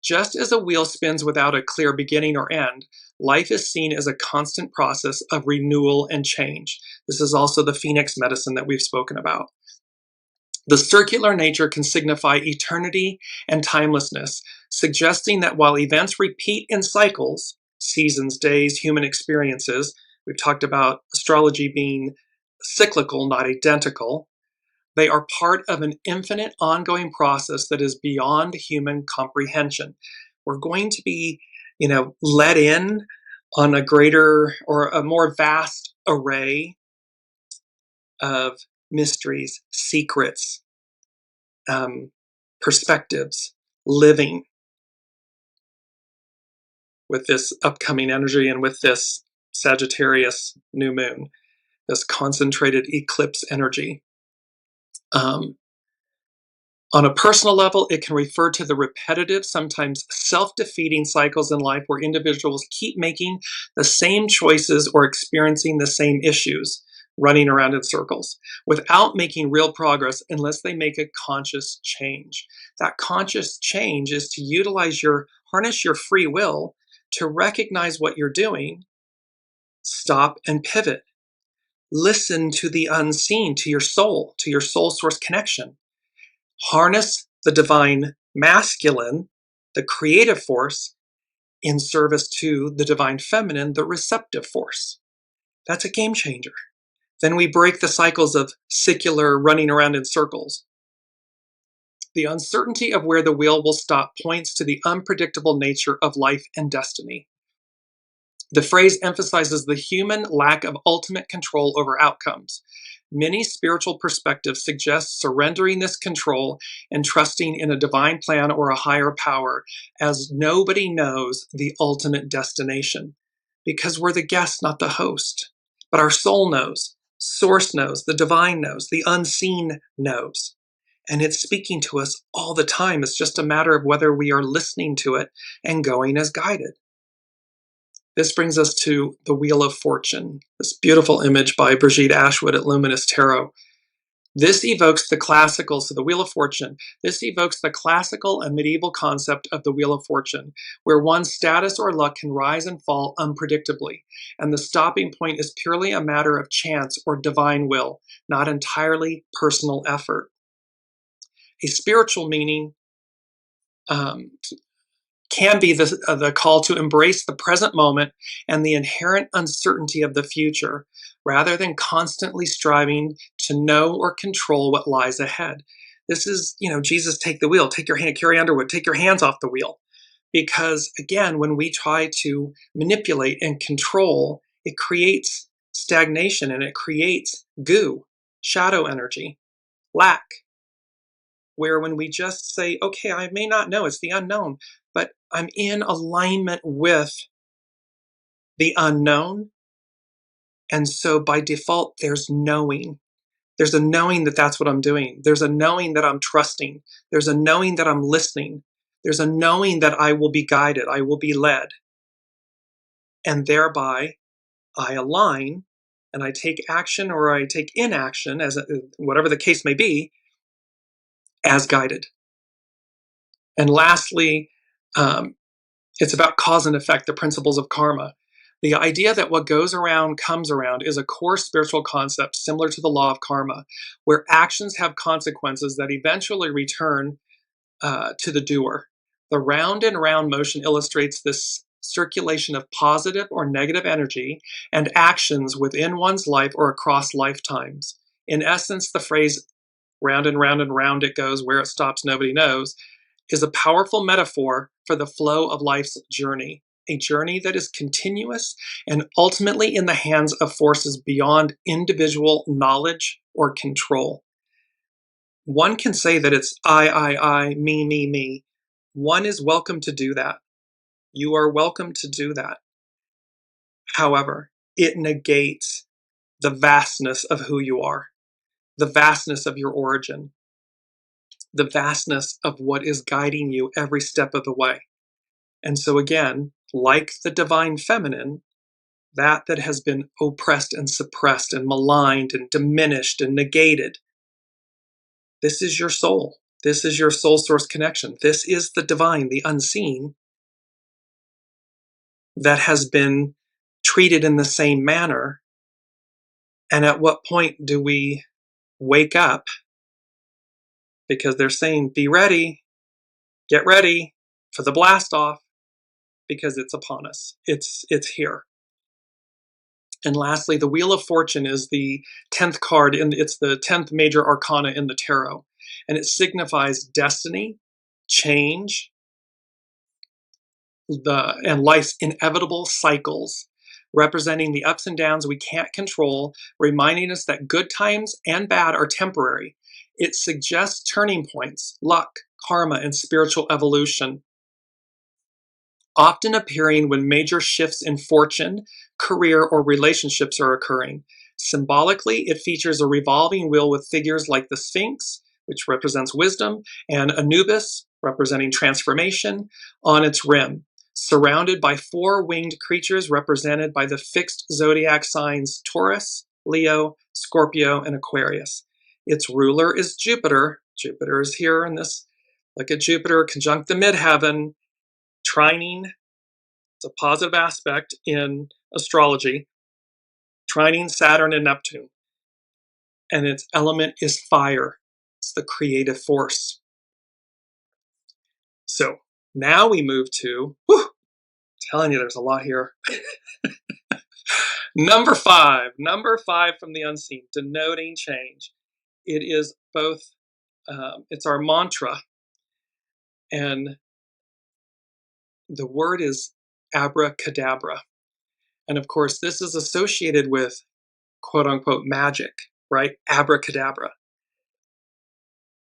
Just as a wheel spins without a clear beginning or end, life is seen as a constant process of renewal and change. This is also the phoenix medicine that we've spoken about. The circular nature can signify eternity and timelessness, suggesting that while events repeat in cycles, seasons, days, human experiences, we've talked about astrology being cyclical, not identical, they are part of an infinite ongoing process that is beyond human comprehension. We're going to be, let in on a greater or a more vast array of mysteries, secrets, perspectives, living with this upcoming energy and with this Sagittarius new moon, this concentrated eclipse energy. On a personal level, it can refer to the repetitive, sometimes self-defeating cycles in life where individuals keep making the same choices or experiencing the same issues, running around in circles, without making real progress unless they make a conscious change. That conscious change is to harness your free will to recognize what you're doing, stop and pivot. Listen to the unseen, to your soul source connection. Harness the divine masculine, the creative force, in service to the divine feminine, the receptive force. That's a game changer. Then we break the cycles of secular running around in circles. The uncertainty of where the wheel will stop points to the unpredictable nature of life and destiny. The phrase emphasizes the human lack of ultimate control over outcomes. Many spiritual perspectives suggest surrendering this control and trusting in a divine plan or a higher power, as nobody knows the ultimate destination, because we're the guest, not the host. But our soul knows, source knows, the divine knows, the unseen knows. And it's speaking to us all the time. It's just a matter of whether we are listening to it and going as guided. This brings us to the Wheel of Fortune, this beautiful image by Brigitte Ashwood at Luminous Tarot. This evokes the classical, so the Wheel of Fortune, this evokes the classical and medieval concept of the Wheel of Fortune, where one's status or luck can rise and fall unpredictably, and the stopping point is purely a matter of chance or divine will, not entirely personal effort. A spiritual meaning can be the call to embrace the present moment and the inherent uncertainty of the future, rather than constantly striving to know or control what lies ahead. This is, Jesus, take the wheel, take your hand, Carrie Underwood, take your hands off the wheel. Because again, when we try to manipulate and control, it creates stagnation and it creates goo, shadow energy, lack. Where when we just say, okay, I may not know, it's the unknown, but I'm in alignment with the unknown. And so by default, there's knowing. There's a knowing that that's what I'm doing. There's a knowing that I'm trusting. There's a knowing that I'm listening. There's a knowing that I will be guided. I will be led. And thereby, I align and I take action or I take inaction, whatever the case may be, as guided. And lastly, it's about cause and effect, the principles of karma. The idea that what goes around comes around is a core spiritual concept similar to the law of karma, where actions have consequences that eventually return to the doer. The round and round motion illustrates this circulation of positive or negative energy and actions within one's life or across lifetimes. In essence, the phrase round and round it goes, where it stops nobody knows, is a powerful metaphor for the flow of life's journey. a journey that is continuous and ultimately in the hands of forces beyond individual knowledge or control. One can say that it's I, me. One is welcome to do that. You are welcome to do that. However, it negates the vastness of who you are, the vastness of your origin, the vastness of what is guiding you every step of the way. And so again, like the divine feminine, that has been oppressed and suppressed and maligned and diminished and negated, this is your soul. This is your soul source connection. This is the divine, the unseen, that has been treated in the same manner. And at what point do we wake up? Because they're saying, be ready, get ready for the blast off, because it's upon us. It's here. And lastly, the Wheel of Fortune is the 10th card, and it's the 10th major arcana in the tarot. And it signifies destiny, change, and life's inevitable cycles, representing the ups and downs we can't control, reminding us that good times and bad are temporary. It suggests turning points, luck, karma, and spiritual evolution, often appearing when major shifts in fortune, career, or relationships are occurring. Symbolically, it features a revolving wheel with figures like the Sphinx, which represents wisdom, and Anubis, representing transformation, on its rim, surrounded by four winged creatures represented by the fixed zodiac signs Taurus, Leo, Scorpio, and Aquarius. Its ruler is Jupiter. Jupiter is here in this. Look at Jupiter conjunct the midheaven, trining. It's a positive aspect in astrology. Trining Saturn and Neptune. And its element is fire. It's the creative force. So now we move to, telling you there's a lot here. Number five from the unseen, denoting change. It is both, it's our mantra, and the word is abracadabra. And of course, this is associated with quote unquote magic, right? Abracadabra.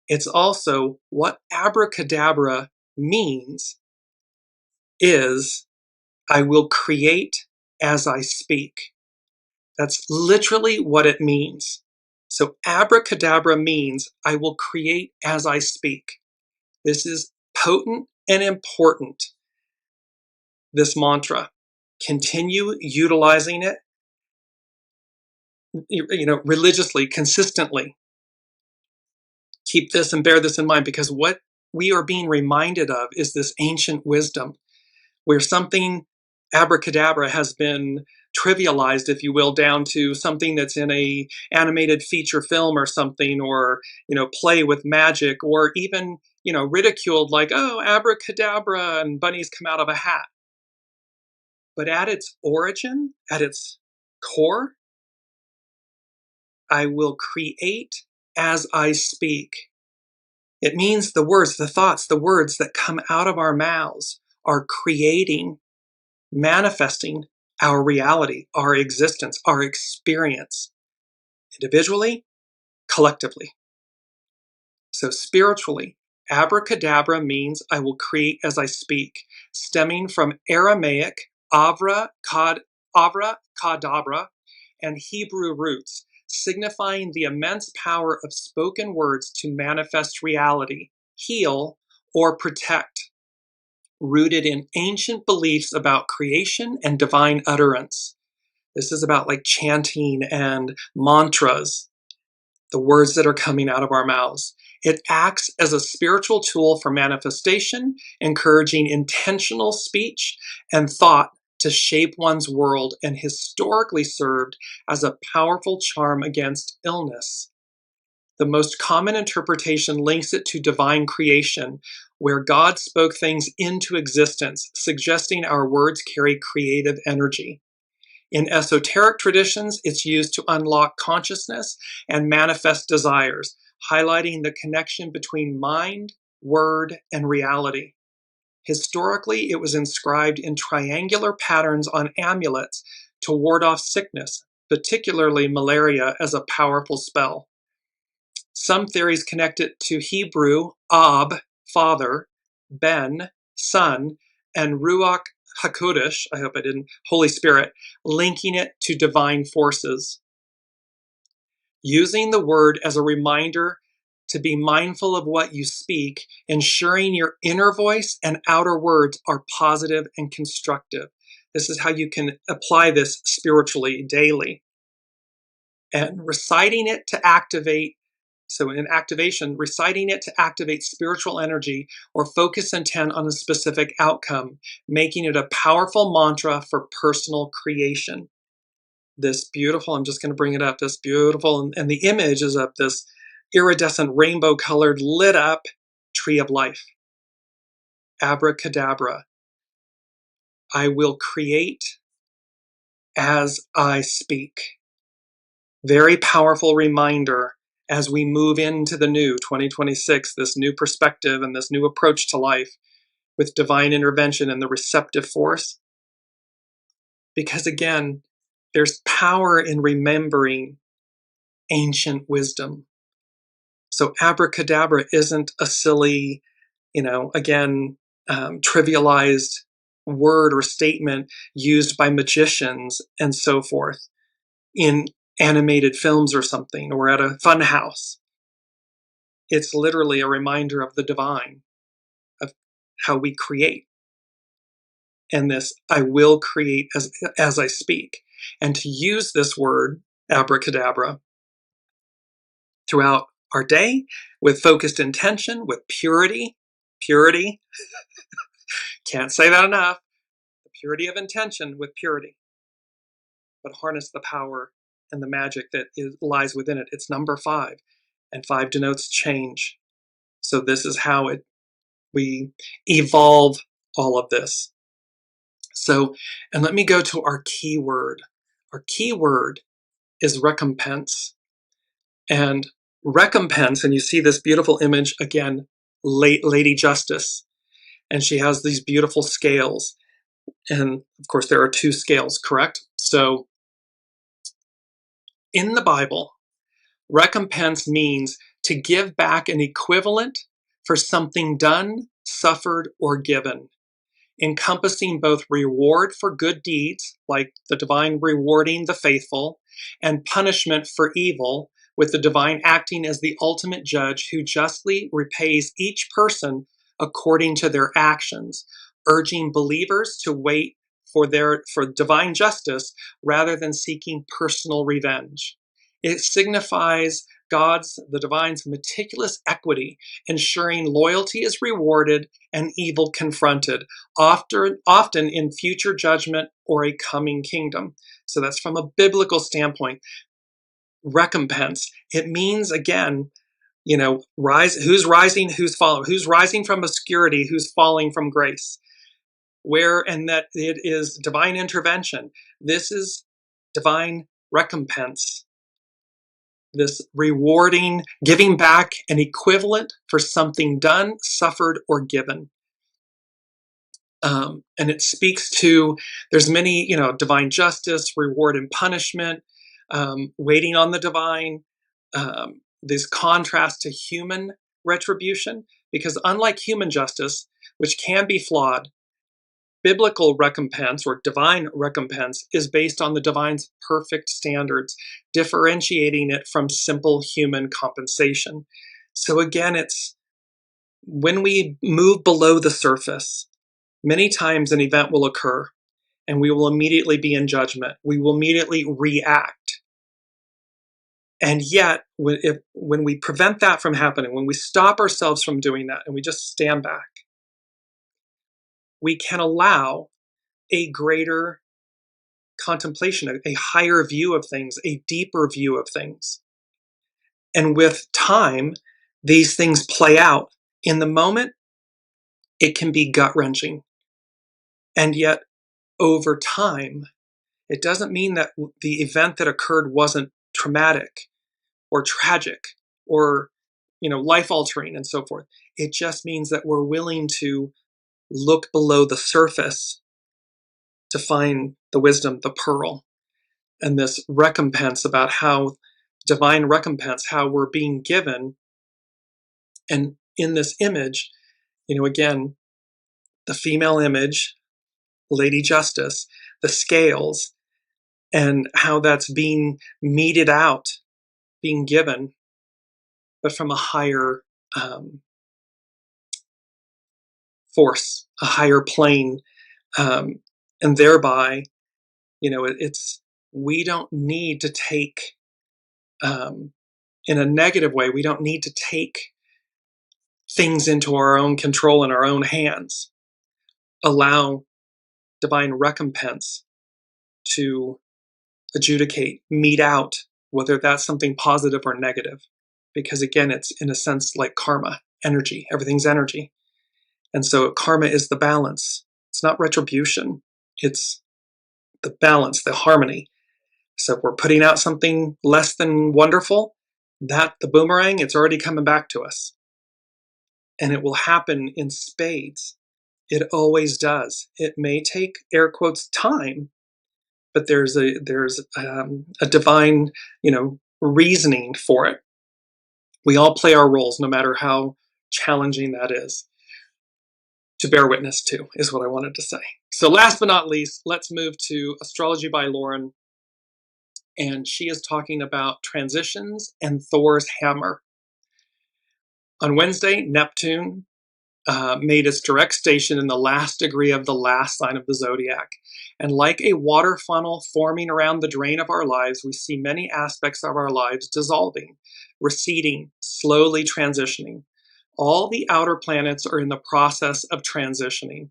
It's also what abracadabra means is I will create as I speak. That's literally what it means. So abracadabra means I will create as I speak. This is potent and important, this mantra. Continue utilizing it, religiously, consistently. Keep this and bear this in mind, because what we are being reminded of is this ancient wisdom where something abracadabra has been trivialized, if you will, down to something that's in a animated feature film or something, or play with magic, or even ridiculed, like, oh, abracadabra and bunnies come out of a hat. But at its origin, at its core, I will create as I speak. It means the words, the thoughts, the words that come out of our mouths are creating, manifesting our reality, our existence, our experience, individually, collectively. So spiritually, abracadabra means I will create as I speak, stemming from Aramaic abracadabra and Hebrew roots, signifying the immense power of spoken words to manifest reality, heal, or protect, rooted in ancient beliefs about creation and divine utterance. This is about like chanting and mantras, the words that are coming out of our mouths. It acts as a spiritual tool for manifestation, encouraging intentional speech and thought to shape one's world, and historically served as a powerful charm against illness. The most common interpretation links it to divine creation, where God spoke things into existence, suggesting our words carry creative energy. In esoteric traditions, it's used to unlock consciousness and manifest desires, highlighting the connection between mind, word, and reality. Historically, it was inscribed in triangular patterns on amulets to ward off sickness, particularly malaria, as a powerful spell. Some theories connect it to Hebrew Ab, father, Ben, son, and Ruach HaKodesh, I hope I didn't, Holy Spirit, linking it to divine forces. Using the word as a reminder to be mindful of what you speak, ensuring your inner voice and outer words are positive and constructive. This is how you can apply this spiritually daily. And reciting it to activate, so in activation, reciting it to activate spiritual energy or focus intent on a specific outcome, making it a powerful mantra for personal creation. This beautiful, I'm just going to bring it up, this beautiful, and the image is of this iridescent rainbow colored lit up tree of life. Abracadabra. I will create as I speak. Very powerful reminder as we move into the new 2026, this new perspective and this new approach to life with divine intervention and the receptive force. Because again, there's power in remembering ancient wisdom. So abracadabra isn't a silly, trivialized word or statement used by magicians and so forth in animated films or something, or at a fun house. It's literally a reminder of the divine, of how we create. And this, I will create as I speak. And to use this word, abracadabra, throughout our day with focused intention, with purity, can't say that enough, the purity of intention with purity, but harness the power and the magic that lies within it. It's number 5, and 5 denotes change. So this is how we evolve all of this. So, and let me go to our key word. Our key word is recompense. And recompense, and you see this beautiful image again, Lady Justice, and she has these beautiful scales. And of course, there are 2 scales, correct? So in the Bible, recompense means to give back an equivalent for something done, suffered, or given, encompassing both reward for good deeds, like the divine rewarding the faithful, and punishment for evil, with the divine acting as the ultimate judge who justly repays each person according to their actions, urging believers to wait for divine justice rather than seeking personal revenge. It signifies the divine's meticulous equity, ensuring loyalty is rewarded and evil confronted, often in future judgment or a coming kingdom. So that's from a biblical standpoint. Recompense. It means, again, who's rising, who's falling, who's rising from obscurity, who's falling from grace. And that it is divine intervention. This is divine recompense. This rewarding, giving back an equivalent for something done, suffered, or given. And it speaks to, there's many, divine justice, reward and punishment, waiting on the divine, this contrast to human retribution, because unlike human justice, which can be flawed, biblical recompense or divine recompense is based on the divine's perfect standards, differentiating it from simple human compensation. So again, it's when we move below the surface, many times an event will occur and we will immediately be in judgment. We will immediately react. And yet, when we prevent that from happening, when we stop ourselves from doing that and we just stand back, we can allow a greater contemplation, a higher view of things, a deeper view of things. And with time, these things play out. In the moment, it can be gut-wrenching. And yet, over time, it doesn't mean that the event that occurred wasn't traumatic or tragic or life-altering and so forth. It just means that we're willing to look below the surface to find the wisdom, the pearl, and this recompense about how divine recompense, how we're being given. And in this image, again, the female image, Lady Justice, the scales, and how that's being meted out, being given, but from a higher force, a higher plane, and thereby, we don't need to take, in a negative way, we don't need to take things into our own control in our own hands. Allow divine recompense to adjudicate, mete out, whether that's something positive or negative. Because again, it's in a sense like karma, energy. Everything's energy. And so karma is the balance. It's not retribution. It's the balance, the harmony. So if we're putting out something less than wonderful, that the boomerang, it's already coming back to us. And it will happen in spades. It always does. It may take, air quotes, time, but there's a divine, reasoning for it. We all play our roles, no matter how challenging that is to bear witness to, is what I wanted to say. So last but not least, let's move to Astrology by Lauren. And she is talking about transitions and Thor's hammer. On Wednesday, Neptune made its direct station in the last degree of the last sign of the zodiac. And like a water funnel forming around the drain of our lives, we see many aspects of our lives dissolving, receding, slowly transitioning. All the outer planets are in the process of transitioning.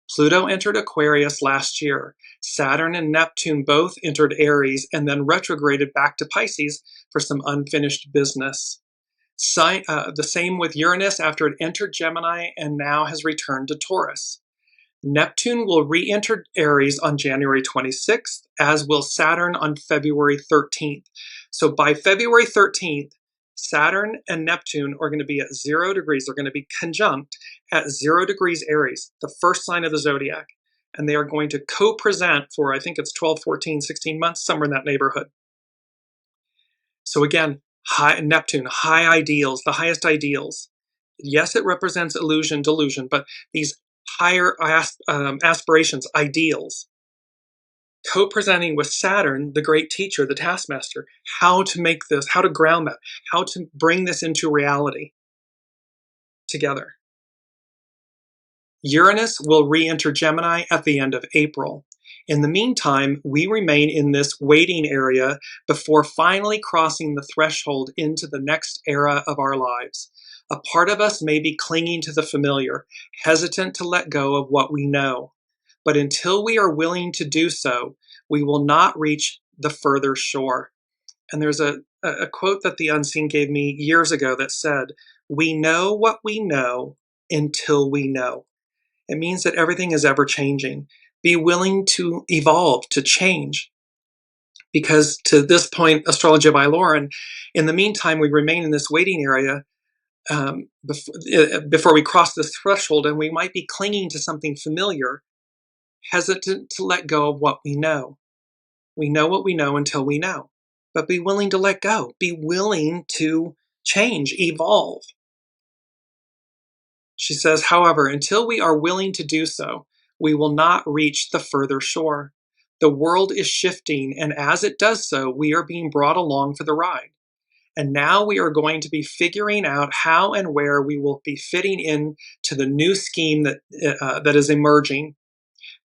Pluto entered Aquarius last year. Saturn and Neptune both entered Aries and then retrograded back to Pisces for some unfinished business. The same with Uranus after it entered Gemini and now has returned to Taurus. Neptune will re-enter Aries on January 26th, as will Saturn on February 13th. So by February 13th, Saturn and Neptune are going to be at 0 degrees. They're going to be conjunct at 0 degrees Aries, the first sign of the zodiac. And they are going to co-present for, I think it's 12, 14, 16 months, somewhere in that neighborhood. So again, high Neptune, high ideals, the highest ideals. Yes, it represents illusion, delusion, but these higher aspirations, ideals, co-presenting with Saturn, the great teacher, the taskmaster, how to make this, how to ground that, how to bring this into reality together. Uranus will re-enter Gemini at the end of April. In the meantime, we remain in this waiting area before finally crossing the threshold into the next era of our lives. A part of us may be clinging to the familiar, hesitant to let go of what we know. But until we are willing to do so, we will not reach the further shore. And there's a quote that the Unseen gave me years ago that said, "We know what we know until we know." It means that everything is ever changing. Be willing to evolve, to change. Because to this point, Astrology by Lauren, in the meantime, we remain in this waiting area before we cross this threshold, and we might be clinging to something familiar, hesitant to let go of what we know. We know what we know until we know. But be willing to let go. Be willing to change, evolve. She says, however, until we are willing to do so, we will not reach the further shore. The world is shifting, and as it does so, we are being brought along for the ride. And now we are going to be figuring out how and where we will be fitting in to the new scheme that is emerging.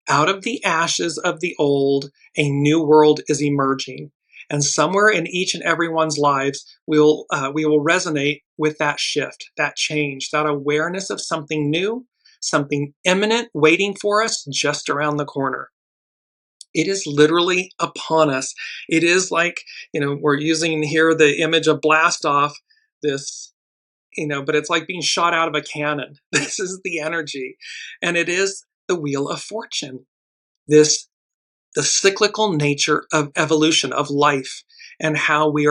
Out of the ashes of the old, a new world is emerging. And somewhere in each and everyone's lives, we will resonate with that shift, that change, that awareness of something new, something imminent waiting for us just around the corner. It is literally upon us. It is like, we're using here the image of blast off, this, but it's like being shot out of a cannon. This is the energy. And it is the wheel of fortune. The cyclical nature of evolution, of life, and how we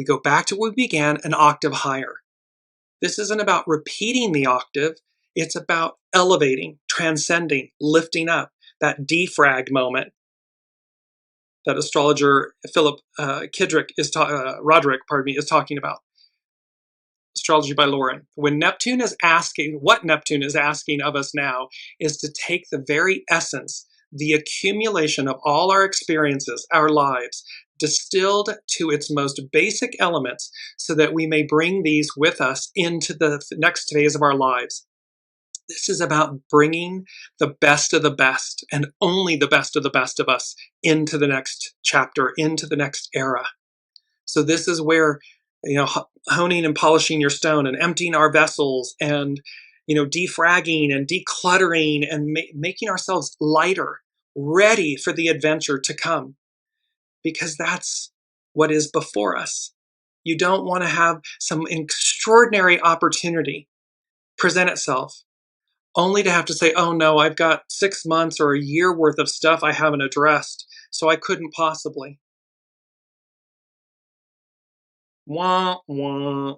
go back to where we began, an octave higher. This isn't about repeating the octave. It's about elevating, transcending, lifting up, that defrag moment that astrologer Philip Roderick is talking about. Astrology by Lauren. When Neptune is asking, what Neptune is asking of us now is to take the very essence, the accumulation of all our experiences, our lives, distilled to its most basic elements so that we may bring these with us into the next phase of our lives. This is about bringing the best of the best and only the best of us into the next chapter, into the next era. So this is where, honing and polishing your stone and emptying our vessels and, defragging and decluttering and making ourselves lighter, ready for the adventure to come, because that's what is before us. You don't want to have some extraordinary opportunity present itself only to have to say, oh no, I've got 6 months or a year worth of stuff I haven't addressed, so I couldn't possibly. Wah, wah.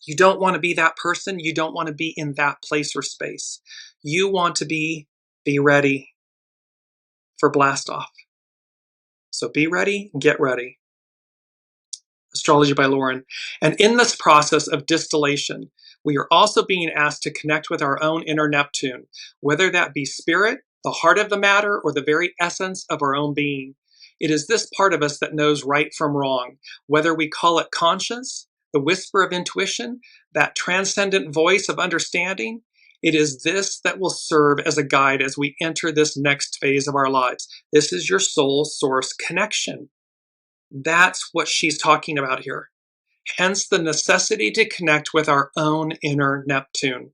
You don't want to be that person. You don't want to be in that place or space. You want to be ready for blast off. So be ready, get ready. Astrology by Lauren. And in this process of distillation, we are also being asked to connect with our own inner Neptune, whether that be spirit, the heart of the matter, or the very essence of our own being. It is this part of us that knows right from wrong, whether we call it conscience, the whisper of intuition, that transcendent voice of understanding. It is this that will serve as a guide as we enter this next phase of our lives. This is your soul source connection. That's what she's talking about here. Hence the necessity to connect with our own inner Neptune.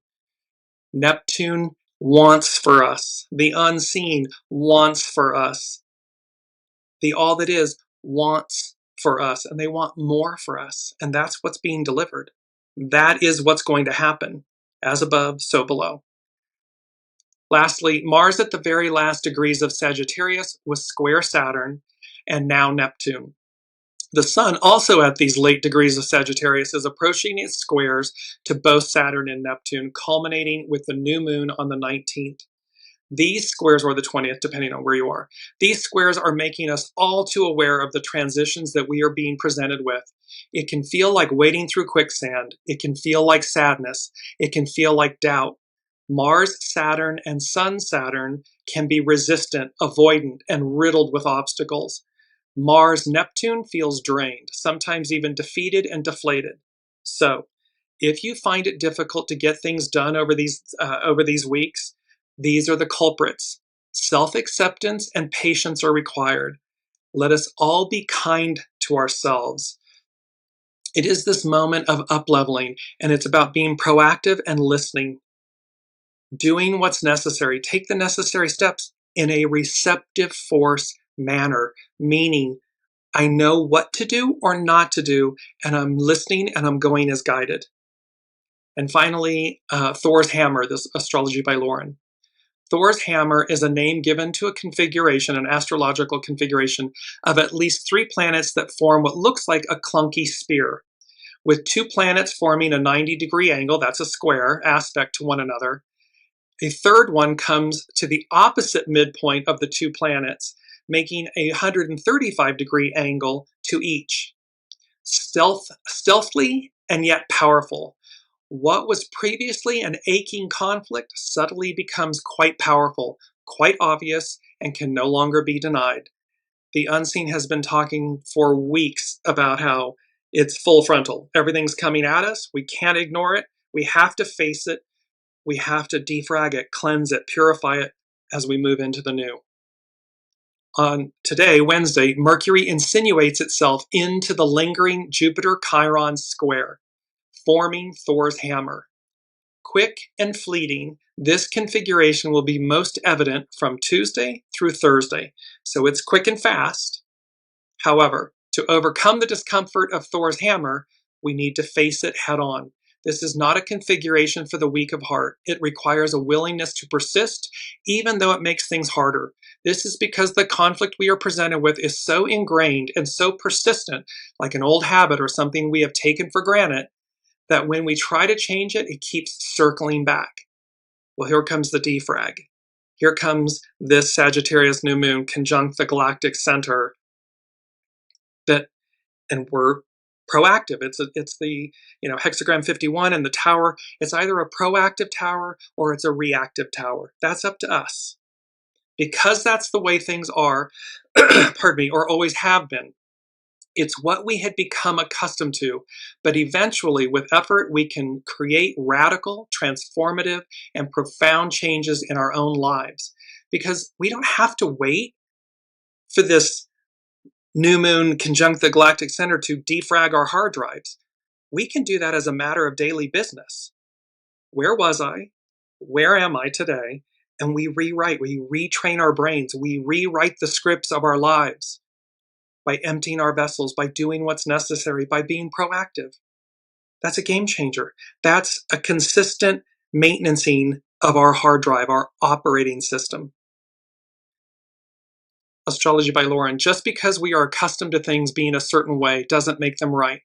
Neptune wants for us. The unseen wants for us. The all that is wants for us, and they want more for us. And that's what's being delivered. That is what's going to happen. As above, so below. Lastly, Mars at the very last degrees of Sagittarius was square Saturn and now Neptune. The Sun, also at these late degrees of Sagittarius, is approaching its squares to both Saturn and Neptune, culminating with the new moon on the 19th. These squares, or the 20th, depending on where you are, these squares are making us all too aware of the transitions that we are being presented with. It can feel like wading through quicksand. It can feel like sadness. It can feel like doubt. Mars, Saturn, and Sun, Saturn can be resistant, avoidant, and riddled with obstacles. Mars, Neptune feels drained, sometimes even defeated and deflated. So, if you find it difficult to get things done over these weeks, these are the culprits. Self-acceptance and patience are required. Let us all be kind to ourselves. It is this moment of up-leveling, and it's about being proactive and listening. Doing what's necessary. Take the necessary steps in a receptive force manner, meaning I know what to do or not to do, and I'm listening and I'm going as guided. And finally, Thor's hammer, this Astrology by Lauren. Thor's hammer is a name given to a configuration, an astrological configuration, of at least 3 planets that form what looks like a clunky spear. With 2 planets forming a 90-degree angle, that's a square, aspect to one another. A third one comes to the opposite midpoint of the 2 planets, making a 135-degree angle to each. Stealthily and yet powerful. What was previously an aching conflict suddenly becomes quite powerful, quite obvious, and can no longer be denied. The unseen has been talking for weeks about how it's full frontal. Everything's coming at us. We can't ignore it. We have to face it. We have to defrag it, cleanse it, purify it as we move into the new. On today, Wednesday, Mercury insinuates itself into the lingering Jupiter-Chiron square, forming Thor's hammer. Quick and fleeting, this configuration will be most evident from Tuesday through Thursday, so it's quick and fast. However, to overcome the discomfort of Thor's hammer, we need to face it head on. This is not a configuration for the weak of heart. It requires a willingness to persist, even though it makes things harder. This is because the conflict we are presented with is so ingrained and so persistent, like an old habit or something we have taken for granted, that when we try to change it, it keeps circling back. Well, here comes the defrag. Here comes this Sagittarius new moon conjunct the galactic center, and we're proactive. It's the hexagram 51 and the tower. It's either a proactive tower or it's a reactive tower. That's up to us. Because that's the way things are, pardon me, or always have been. It's what we had become accustomed to, but eventually, with effort, we can create radical, transformative, and profound changes in our own lives. Because we don't have to wait for this new moon conjunct the galactic center to defrag our hard drives. We can do that as a matter of daily business. Where was I? Where am I today? And we rewrite, we retrain our brains, we rewrite the scripts of our lives by emptying our vessels, by doing what's necessary, by being proactive. That's a game changer. That's a consistent maintenancing of our hard drive, our operating system. Astrology by Lauren. Just because we are accustomed to things being a certain way doesn't make them right.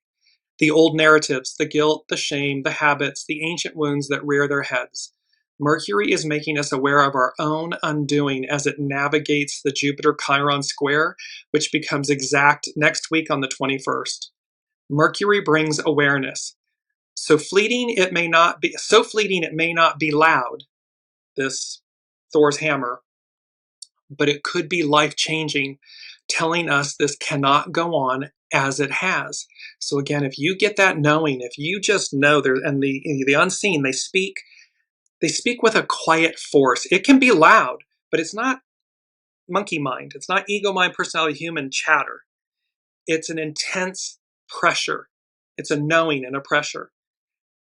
The old narratives, the guilt, the shame, the habits, the ancient wounds that rear their heads. Mercury is making us aware of our own undoing as it navigates the Jupiter-Chiron square, which becomes exact next week on the 21st. Mercury brings awareness. So fleeting it may not be loud, this Thor's hammer, but it could be life-changing, telling us this cannot go on as it has. So again, if you get that knowing, if you just know there, and the unseen, they speak with a quiet force. It can be loud, but it's not monkey mind. It's not ego mind, personality, human chatter. It's an intense pressure. It's a knowing and a pressure.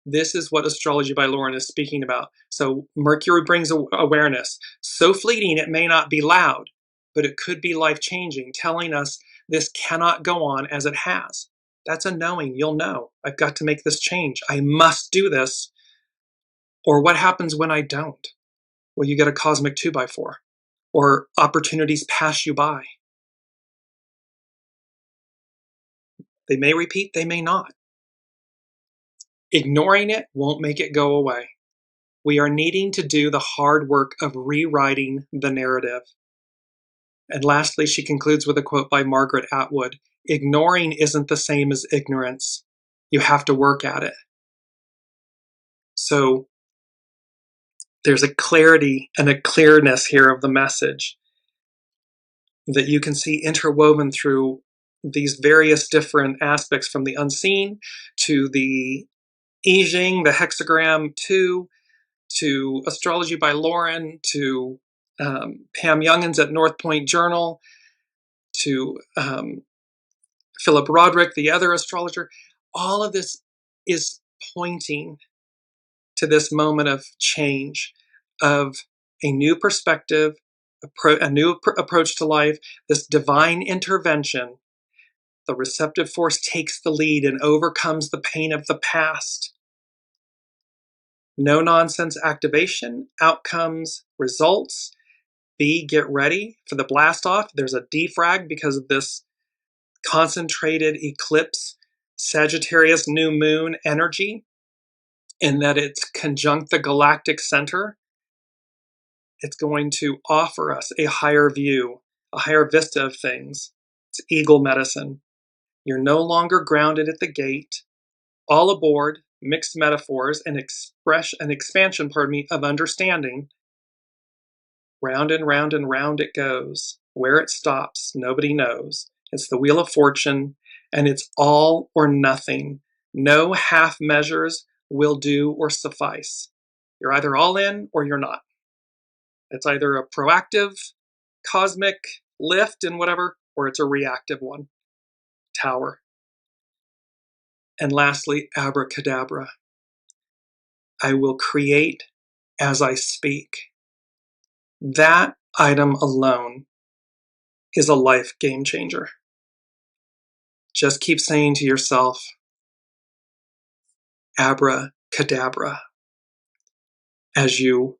This is what Astrology by Lauren is speaking about. So Mercury brings awareness. So fleeting it may not be loud, but it could be life-changing, telling us this cannot go on as it has. That's a knowing. You'll know. I've got to make this change. I must do this. Or what happens when I don't? Well, you get a cosmic 2x4. Or opportunities pass you by. They may repeat, they may not. Ignoring it won't make it go away. We are needing to do the hard work of rewriting the narrative. And lastly, she concludes with a quote by Margaret Atwood. Ignoring isn't the same as ignorance. You have to work at it. So there's a clarity and a clearness here of the message that you can see interwoven through these various different aspects, from the unseen to the I Ching, the hexagram 2, to Astrology by Lauren, to Pam Youngins at North Point Journal, to Philip Roderick, the other astrologer. All of this is pointing to this moment of change, of a new perspective, a new approach to life, this divine intervention. The receptive force takes the lead and overcomes the pain of the past. No nonsense activation, outcomes, results. B, get ready for the blast off. There's a defrag because of this concentrated eclipse, Sagittarius new moon energy, in that it's conjunct the galactic center. It's going to offer us a higher view, a higher vista of things. It's eagle medicine. You're no longer grounded at the gate. All aboard, mixed metaphors, and expansion, of understanding. Round and round and round it goes. Where it stops, nobody knows. It's the wheel of fortune, and it's all or nothing. No half measures will do or suffice. You're either all in or you're not. It's either a proactive cosmic lift and whatever, or it's a reactive one. Tower. And lastly, abracadabra. I will create as I speak. That item alone is a life game changer. Just keep saying to yourself, abracadabra, as you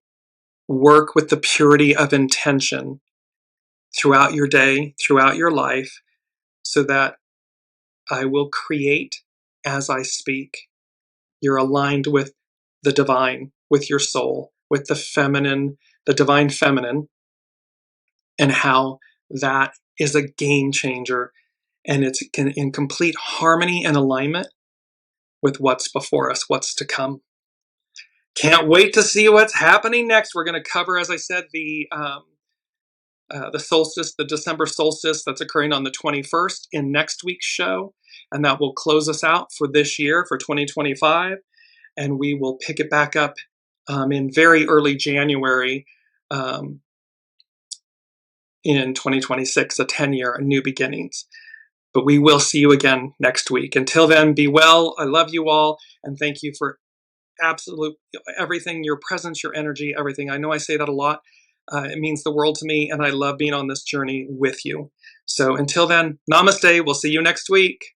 work with the purity of intention throughout your day, throughout your life, so that I will create as I speak. You're aligned with the divine, with your soul. with the feminine, the divine feminine, and how that is a game changer, and it's in complete harmony and alignment with what's before us, what's to come. Can't wait to see what's happening next. We're going to cover, as I said, the solstice, the December solstice that's occurring on the 21st in next week's show, and that will close us out for this year, for 2025, and we will pick it back up in very early January in 2026, a 10-year, a new beginnings. But we will see you again next week. Until then, be well. I love you all, and thank you for absolute everything, your presence, your energy, everything. I know I say that a lot. It means the world to me, and I love being on this journey with you. So until then, namaste. We'll see you next week.